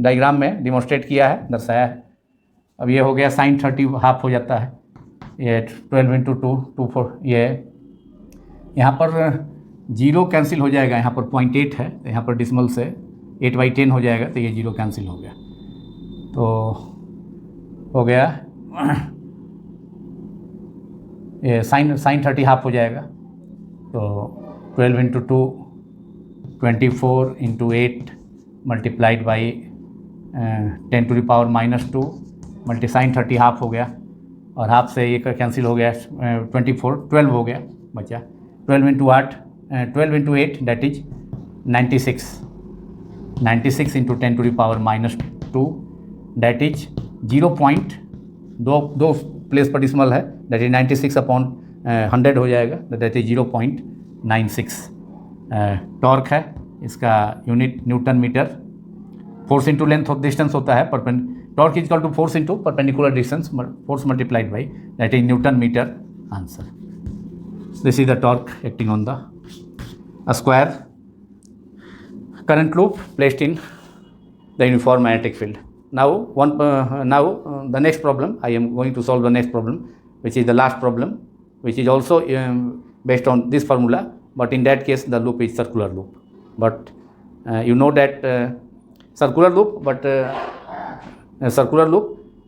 डायग्राम में डिमॉन्स्ट्रेट किया है, दर्शाया है। अब ये हो गया साइन 30 हाफ हो जाता है, ये 12 इंटू 2 ये यहाँ पर 0 कैंसिल हो जाएगा, यहाँ पर 0.8 है तो यहाँ पर डिसमल से 8/10 हो जाएगा तो ये 0 कैंसिल हो गया, तो हो गया ये साइन 30 हाफ हो जाएगा। तो 12 into 2 24 into 8 multiplied by 10⁻⁻² multi sine 30 half हो गया, और हाफ से ये कैंसिल हो गया, 12 हो गया, बचा 12 into 8 that is 96 into 10⁻⁻² that is 0.2 place पर डिसमल है, दैट इज 96/100 हो जाएगा, दैट इज 0.96। टॉर्क है, इसका unit newton metre. Force into length of distance होता है, torque is equal to force into perpendicular distance, force multiplied by that is newton metre, answer. This is the torque acting on the square current loop placed in the uniform magnetic field. Now the next problem, I am going to solve the next problem, which is the last problem, which is also based on this formula, but in that case the loop is circular loop. But you know that circular loop,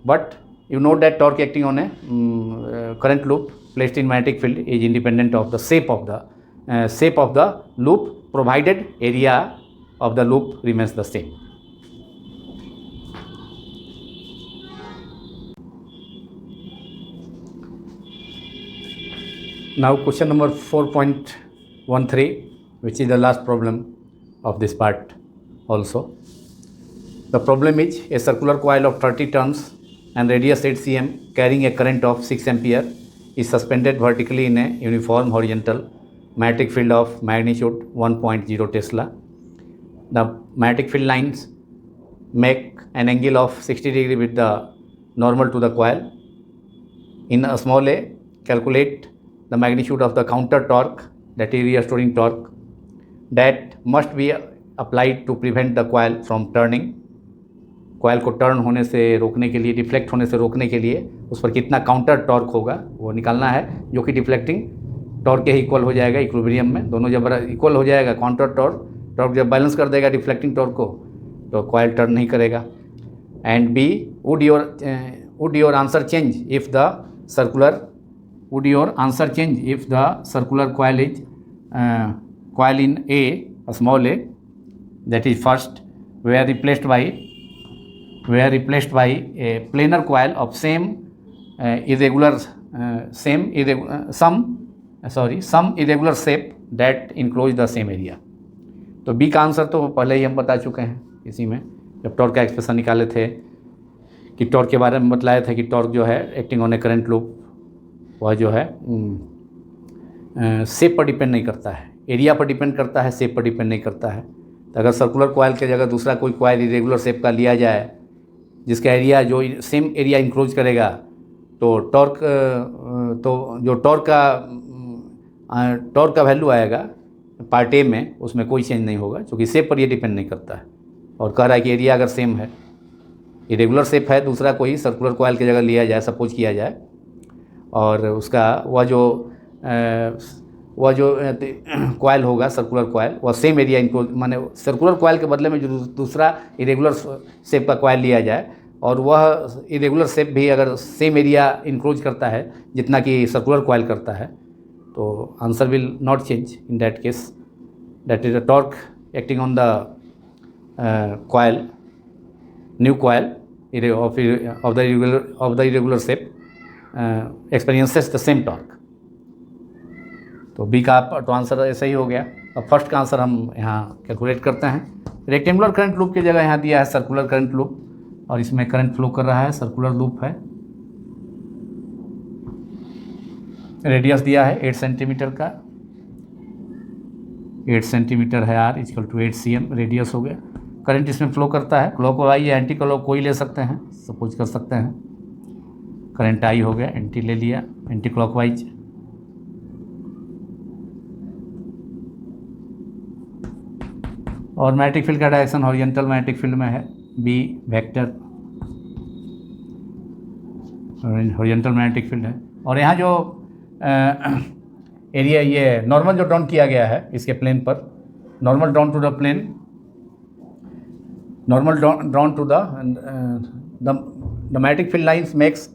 but you know that torque acting on a current loop placed in magnetic field is independent of the shape of the loop, provided area of the loop remains the same. Now question number 4.13, which is the last problem of this part also. The problem is a circular coil of 30 turns and radius 8 cm carrying a current of 6 ampere is suspended vertically in a uniform horizontal magnetic field of magnitude 1.0 Tesla. The magnetic field lines make an angle of 60 degree with the normal to the coil. In a small a, calculate the magnitude of the counter torque, that is restoring torque, that must be applied to prevent the coil from turning. coil को turn होने से रोकने के लिए, deflect होने से रोकने के लिए उस पर कितना काउंटर टॉर्क होगा वो निकालना है, जो कि डिफ्लेक्टिंग टॉर्क के इक्वल हो जाएगा इक्विलिब्रियम में। दोनों जब इक्वल हो जाएगा, काउंटर टॉर्क जब बैलेंस कर देगा डिफ्लेक्टिंग टॉर्क को, तो कॉइल टर्न नहीं करेगा। And B, would your answer change if the circular coil is coil in a small A, that is first, were replaced by a planar coil of some irregular shape that enclose the same area. तो B का answer तो पहले ही हम बता चुके हैं इसी में, जब टॉर्क का एक्सप्रेशन निकाले थे कि टॉर्क के बारे में बतलाया था कि टॉर्क जो है acting on a current loop, वह जो है शेप पर डिपेंड नहीं करता है, एरिया पर डिपेंड करता है, शेप पर डिपेंड नहीं करता है। तो अगर सर्कुलर कॉइल की जगह दूसरा कोई कॉइल इरेगुलर शेप का लिया जाए जिसका एरिया जो सेम एरिया इंक्लोज करेगा, तो टॉर्क का वैल्यू आएगा पार्ट ए में, उसमें कोई चेंज नहीं होगा, क्योंकि शेप पर ये डिपेंड नहीं करता है। और कह रहा है कि एरिया अगर सेम है, इरेगुलर शेप है, दूसरा कोई सर्कुलर कॉइल की जगह लिया जाए, सपोज किया जाए, और उसका वह जो कॉइल होगा सर्कुलर कॉइल, वह सेम एरिया इंक्लोज, माने सर्कुलर कॉइल के बदले में जो दूसरा इरेगुलर शेप का कॉइल लिया जाए, और वह इरेगुलर शेप भी अगर सेम एरिया इंक्लोज करता है जितना कि सर्कुलर कॉइल करता है, तो answer will not change in that case. That is the torque acting on the coil, new coil of the irregular shape experiences the same torque. तो बी का तो आंसर ऐसा ही हो गया। अब फर्स्ट का आंसर हम यहाँ कैलकुलेट करते हैं। रेक्टेंगुलर करंट लूप की जगह यहाँ दिया है सर्कुलर करंट लूप, और इसमें करंट फ्लो कर रहा है, सर्कुलर लूप है। रेडियस दिया है 8 सेंटीमीटर का, 8 सेंटीमीटर है r equal to 8 cm radius हो गया। करंट इसमें फ्लो करता है, क्लॉकवाइज या एंटी क्लॉक कोई ले सकते हैं, सपोज कर सकते हैं। करंट आई हो गया, एंटी ले लिया, एंटी क्लॉकवाइज और मैग्नेटिक फील्ड का डायरेक्शन हॉरिजॉन्टल मैग्नेटिक फील्ड में है, B vector horizontal magnetic field है। और यहाँ जो एरिया ये नॉर्मल जो ड्रॉन किया गया है इसके प्लेन पर, normal drawn to the plane, normal drawn to the magnetic field lines makes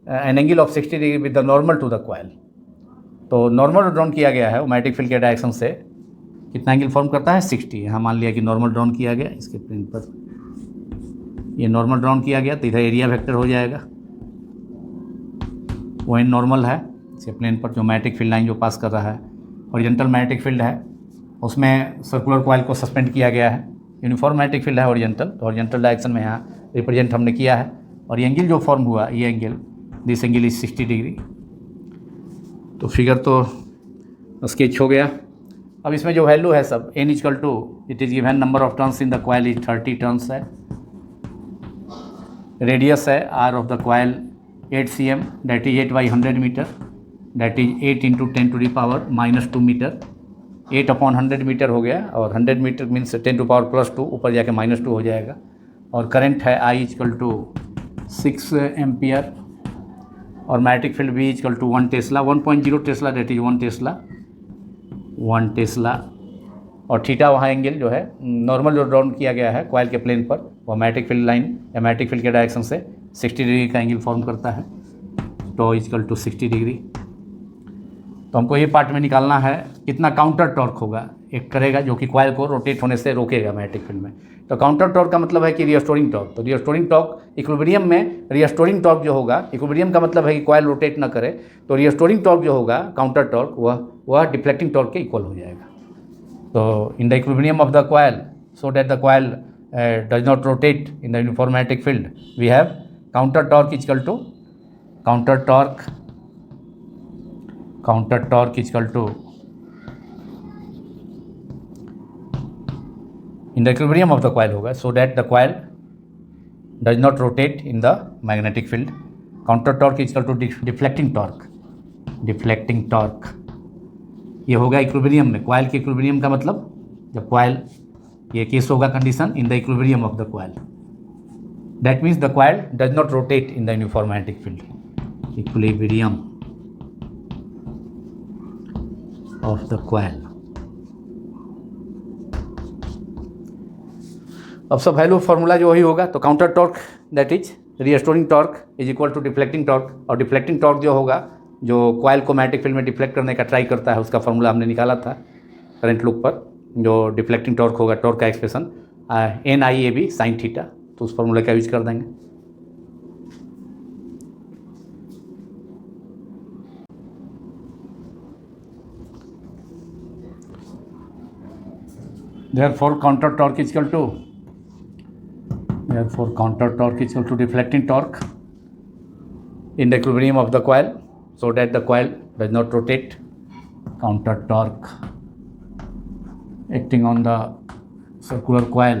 an angle of 60 degree with the normal to the coil. तो नॉर्मल ड्रॉन किया गया है वो मैग्नेटिक फील्ड के डायरेक्शन से कितना एंगल फॉर्म करता है 60। यहाँ मान लिया कि नॉर्मल ड्रॉन किया गया इसके प्लेन पर, ये नॉर्मल ड्रॉन किया गया तो इधर एरिया वेक्टर हो जाएगा, वो इन नॉर्मल है इसके प्लेन पर जो मैग्नेटिक फील्ड लाइन जो पास कर रहा है। हॉरिजॉन्टल मैग्नेटिक फील्ड है, उसमें सर्कुलर कॉइल को सस्पेंड किया गया है। यूनिफॉर्म मैग्नेटिक फील्ड है हॉरिजॉन्टल, तो हॉरिजॉन्टल डायरेक्शन में यहाँ रिप्रेजेंट हमने किया है। और ये एंगल जो फॉर्म हुआ, ये angle, this angle is 60 degree. तो फिगर तो स्केच हो गया। अब इसमें जो वैल्यू है सब, n equal to it is given number of turns in the coil is 30 turns है, रेडियस है r of the coil 8 cm that is 8/100 metre, that is 8 × 10⁻² metre, 8/100 metre हो गया। और 100 मीटर मीन्स 10⁻+2, ऊपर जाके -2 हो जाएगा। और करंट है I इक्वल टू 6 एम्पियर, और magnetic field V equal to 1 tesla, 1.0 tesla that is 1 tesla. और थीटा वहाँ एंगल जो है नॉर्मल जो ड्रॉन किया गया है कॉइल के प्लेन पर, वो मैग्नेटिक फील्ड लाइन या मैग्नेटिक फील्ड के डायरेक्शन से 60 डिग्री का एंगल फॉर्म करता है, तो इक्वल टू 60 डिग्री। तो हमको ये पार्ट में निकालना है कितना काउंटर टॉर्क होगा, एक करेगा जो कि कॉइल को रोटेट होने से रोकेगा मैग्नेटिक फील्ड में। तो काउंटर टॉर्क का मतलब है कि रिस्टोरिंग टॉर्क। तो रिस्टोरिंग टॉर्क इक्विलिब्रियम में, रिस्टोरिंग टॉर्क जो होगा, इक्विलिब्रियम का मतलब है कि कॉइल रोटेट ना करे, तो रिस्टोरिंग टॉर्क जो होगा काउंटर टॉर्क, वह डिफ्लेक्टिंग टॉर्क के इक्वल हो जाएगा। तो in the equilibrium of the coil, so that the coil does not rotate in the uniform magnetic field, we have counter torque equal to counter torque equal to in the equilibrium of the coil होगा, so that the coil does not rotate in the magnetic field. Counter torque is equal to deflecting torque ये होगा equilibrium में, coil के equilibrium का मतलब जब coil, ये case होगा condition in the equilibrium of the coil, that means the coil does not rotate in the uniform magnetic field, equilibrium of the coil. अब सब वैल्यू फार्मूला जो वही होगा, तो counter torque that is restoring torque is equal to deflecting torque. और deflecting torque जो होगा, जो कॉइल को मैग्नेटिक फील्ड में डिफ्लेक्ट करने का ट्राई करता है, उसका फार्मूला हमने निकाला था करंट लूप पर। जो डिफ्लेक्टिंग टॉर्क होगा, टॉर्क का एक्सप्रेशन NIAB sin थीटा, तो उस फार्मूला का यूज कर देंगे। Therefore counter torque is equal to deflecting torque in the equilibrium of the coil, so that the coil does not rotate. Counter torque acting on the circular coil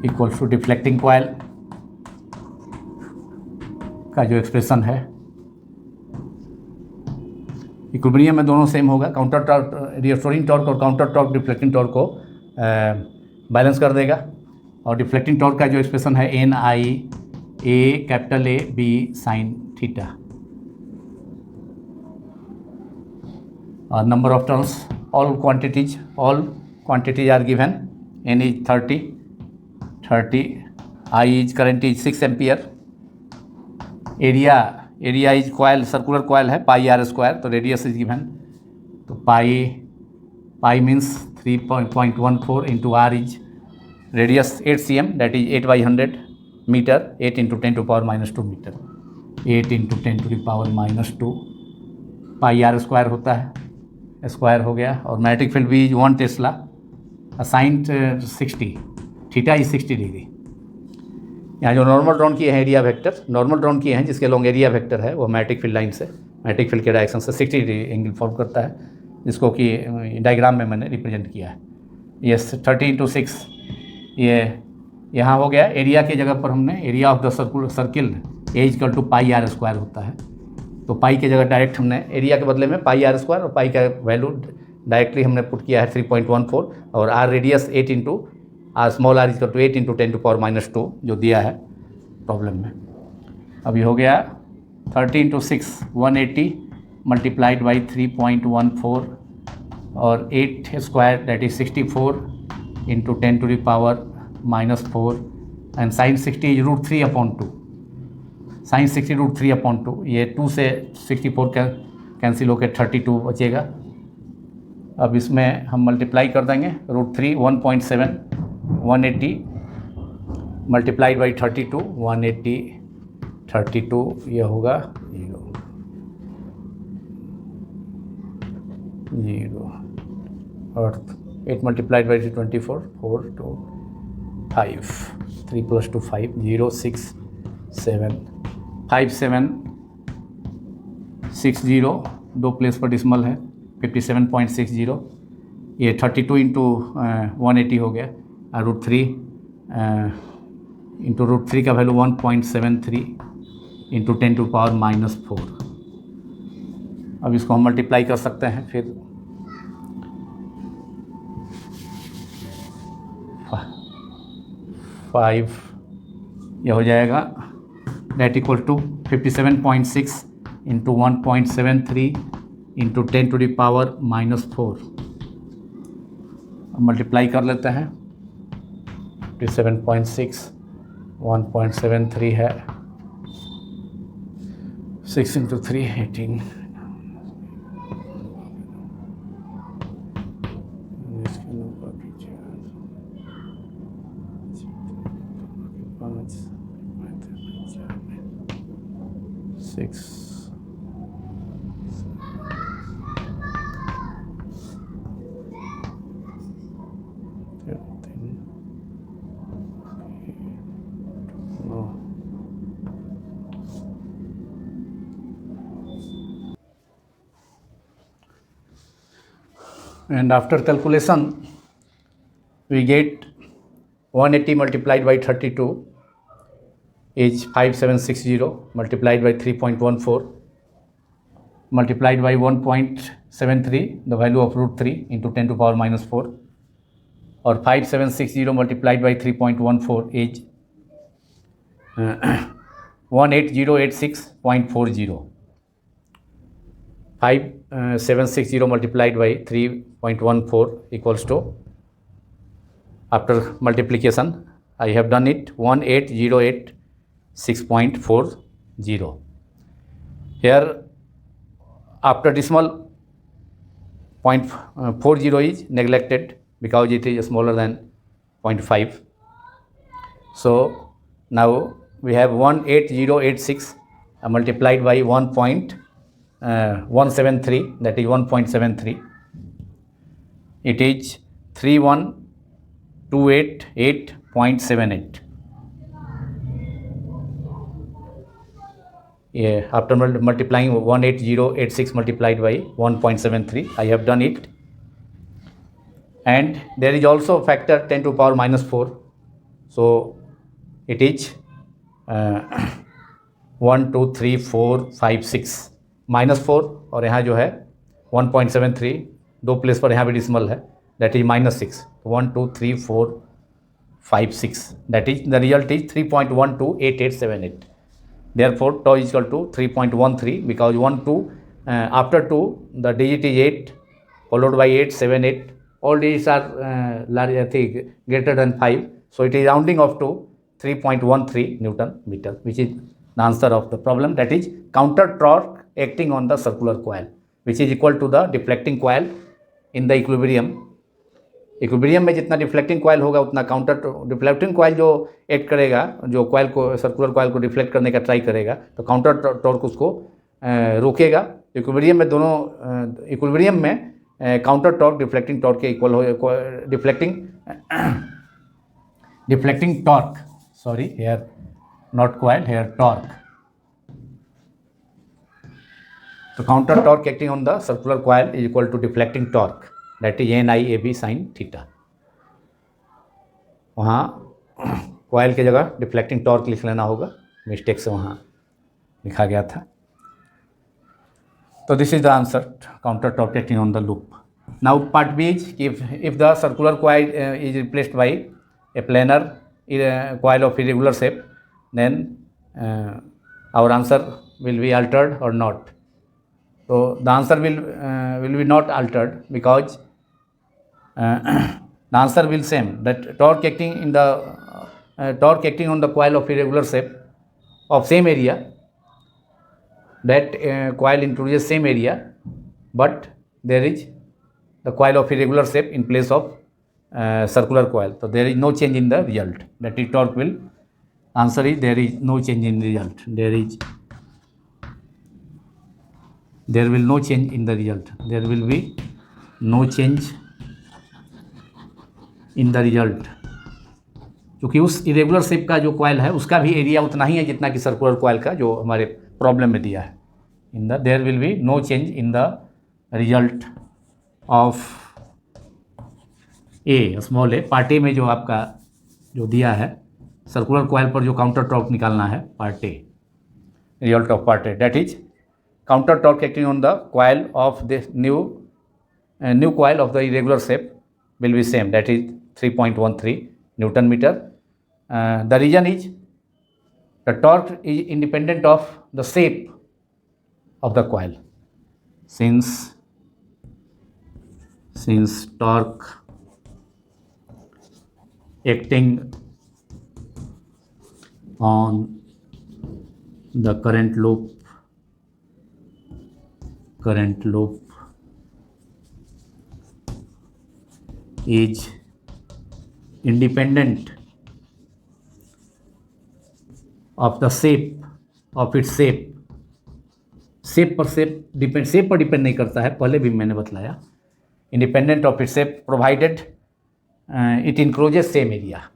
equals to deflecting coil का जो expression है, equilibrium में दोनों same होगा। Counter torque, restoring torque और counter torque deflecting torque को balance कर देगा। और डिफ्लेक्टिंग टॉर्क का जो एक्सप्रेशन है NIAB sin थीटा। और number of turns, all quantities are given, N is 30, I is current is 6 ampere, area is coil, circular coil है, πr², तो रेडियस इज गिवन, तो pi means 3.14 into r is radius 8 cm that is 8/100 metre, 8 × 10⁻² metre, 8 × 10⁻², πr² होता है, square हो गया। और magnetic field भी 1 Tesla, assigned 60, theta is 60 degree. यहाँ जो नॉर्मल ड्रॉन किए हैं एरिया वेक्टर, नॉर्मल ड्रॉन किए हैं जिसके लॉन्ग एरिया वेक्टर है, वो मैग्नेटिक फील्ड लाइन से, मैग्नेटिक फील्ड के डायरेक्शन से 60 डिग्री एंगल फॉर्म करता है, जिसको कि डायग्राम में मैंने रिप्रेजेंट किया है। ये 30 × 6 ये यहाँ हो गया। एरिया की जगह पर हमने area of the circle A equal to pi R square होता है। तो पाई की जगह डायरेक्ट हमने एरिया के बदले में पाई आर स्क्वायर और पाई का वैल्यू डायरेक्टली हमने पुट किया है 3.14 और R radius 8 into R small R equal to 8 into 10⁻⁻2 जो दिया है प्रॉब्लम में। अभी हो गया 30 इंटू 6 180 मल्टीप्लाइड बाई 3.14 और 8 square that is 64 into 10⁻⁻4 and sine 60 is √3/2। Sine 60 √3/2, ये 2 से 64 कैंसिल होकर 32 बचेगा। अब इसमें हम मल्टीप्लाई कर देंगे √3 1.7 180 मल्टीप्लाइड बाई 32 180 32 ये होगा 0 और 8 मल्टीप्लाइड बाई 24 4 2 5 3 + 2 5 0 6 7 5 7 60 दो प्लेस पर डिसमल है 57.60। ये 32 इंटू 180 हो गया और √3 इंटू √3 का वैल्यू 1.73 इंटू 10⁻⁻4। अब इसको हम मल्टीप्लाई कर सकते हैं फिर 5 यह हो जाएगा that equal to 57.6 into 1.73 into 10⁻⁻4। Multiply कर लेते हैं 57.6 1.73 है 6 into 3 18 6 and after calculation we get 180 multiplied by 32 is 5760 multiplied by 3.14 multiplied by 1.73 the value of √3 into 10⁻⁻4 or 5760 multiplied by 3.14 is 18086.40 5760 multiplied by 3.14 equals to, after multiplication I have done it 18086.40. Here after decimal 0.40 is neglected because it is smaller than 0.5. So now we have 18086 multiplied by 1.173 that is 1.73. It is 31288.78. Yeah, after multiplying 18086 multiplied by 1.73 I have done it, and there is also factor 10⁻⁻4, so it is 1 2 3 4 5 6 -4 और यहाँ जो है 1.73 दो place पर यहाँ भी decimal है that is -6 1 2 3 4 5 6 that is the result is 3.128878. Therefore tau is equal to 3.13 because 1 2 after 2 the digit is 8 followed by 8 7 8 all digits are greater than 5, so it is rounding off to 3.13 Newton meter, which is the answer of the problem, that is counter torque acting on the circular coil which is equal to the deflecting coil in the equilibrium. Equilibrium में जितना deflecting coil होगा उतना counter deflecting coil जो act करेगा, जो coil को circular coil को deflect करने का ट्राई करेगा, तो काउंटर टॉर्क उसको रोकेगा। इक्विलिब्रियम में दोनों इक्विलिब्रियम में काउंटर टॉर्क डिफ्लेक्टिंग टॉर्क के इक्वल हो, deflecting torque, sorry here not coil here torque, तो counter torque acting on the circular coil is equal to deflecting torque, that is NIAB sine theta. वहाँ coil की जगह deflecting torque लिख लेना होगा, mistake से वहाँ लिखा गया था। तो this is the answer, counter torque acting on the loop. Now part B is if the circular coil is replaced by a planar coil of irregular shape, then our answer will be altered or not. So the answer will be not altered, because the answer will same, that torque acting in the torque acting on the coil of irregular shape of same area, that coil introduces same area, but there is the coil of irregular shape in place of circular coil, so there is no change in the result. That is torque will, answer is there is no change in the result, there will no change in the result, there will be no change in the result, क्योंकि उस irregular shape का जो coil है उसका भी area उतना ही है जितना कि सर्कुलर कॉइल का जो हमारे प्रॉब्लम में दिया है। In the there will be no change in the result of A, small A, part A में जो आपका जो दिया है सर्कुलर कॉइल पर जो काउंटर टॉर्क निकालना है, part A, result of part A, that is counter torque acting on the coil of this new coil of the irregular shape will be same, that is 3.13 Newton meter. The reason is the torque is independent of the shape of the coil. Since torque acting on the current loop is independent of the shape of its shape, shape पर depend नहीं करता है, पहले भी मैंने बतलाया, independent of its shape, provided it encloses same area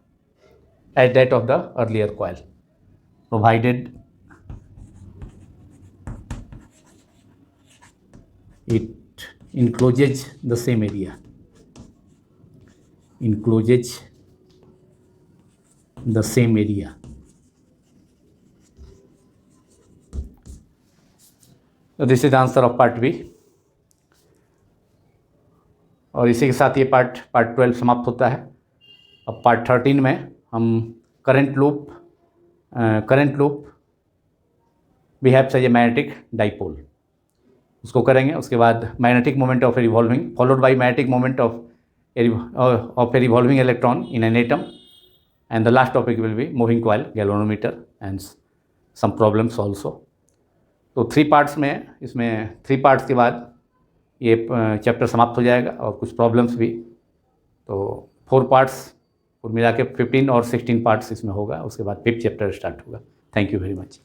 as that of the earlier coil, provided it encloses the same area, encloses the same area. So this is the answer of part B. और इसी के साथ ये part 12 समाप्त होता है। अब part 13 में हम current loop behaves as a magnetic dipole उसको करेंगे। उसके बाद magnetic moment of a revolving followed by magnetic moment of a revolving electron in an atom, and the last topic will be moving coil, galvanometer and some problems also. तो 3 parts में, इसमें 3 parts के बाद ये chapter समाप्त हो जाएगा और कुछ प्रॉब्लम्स भी। तो 4 पार्ट्स और मिला के 15 और 16 पार्ट्स इसमें होगा। उसके बाद 5th चैप्टर स्टार्ट होगा। Thank you very much.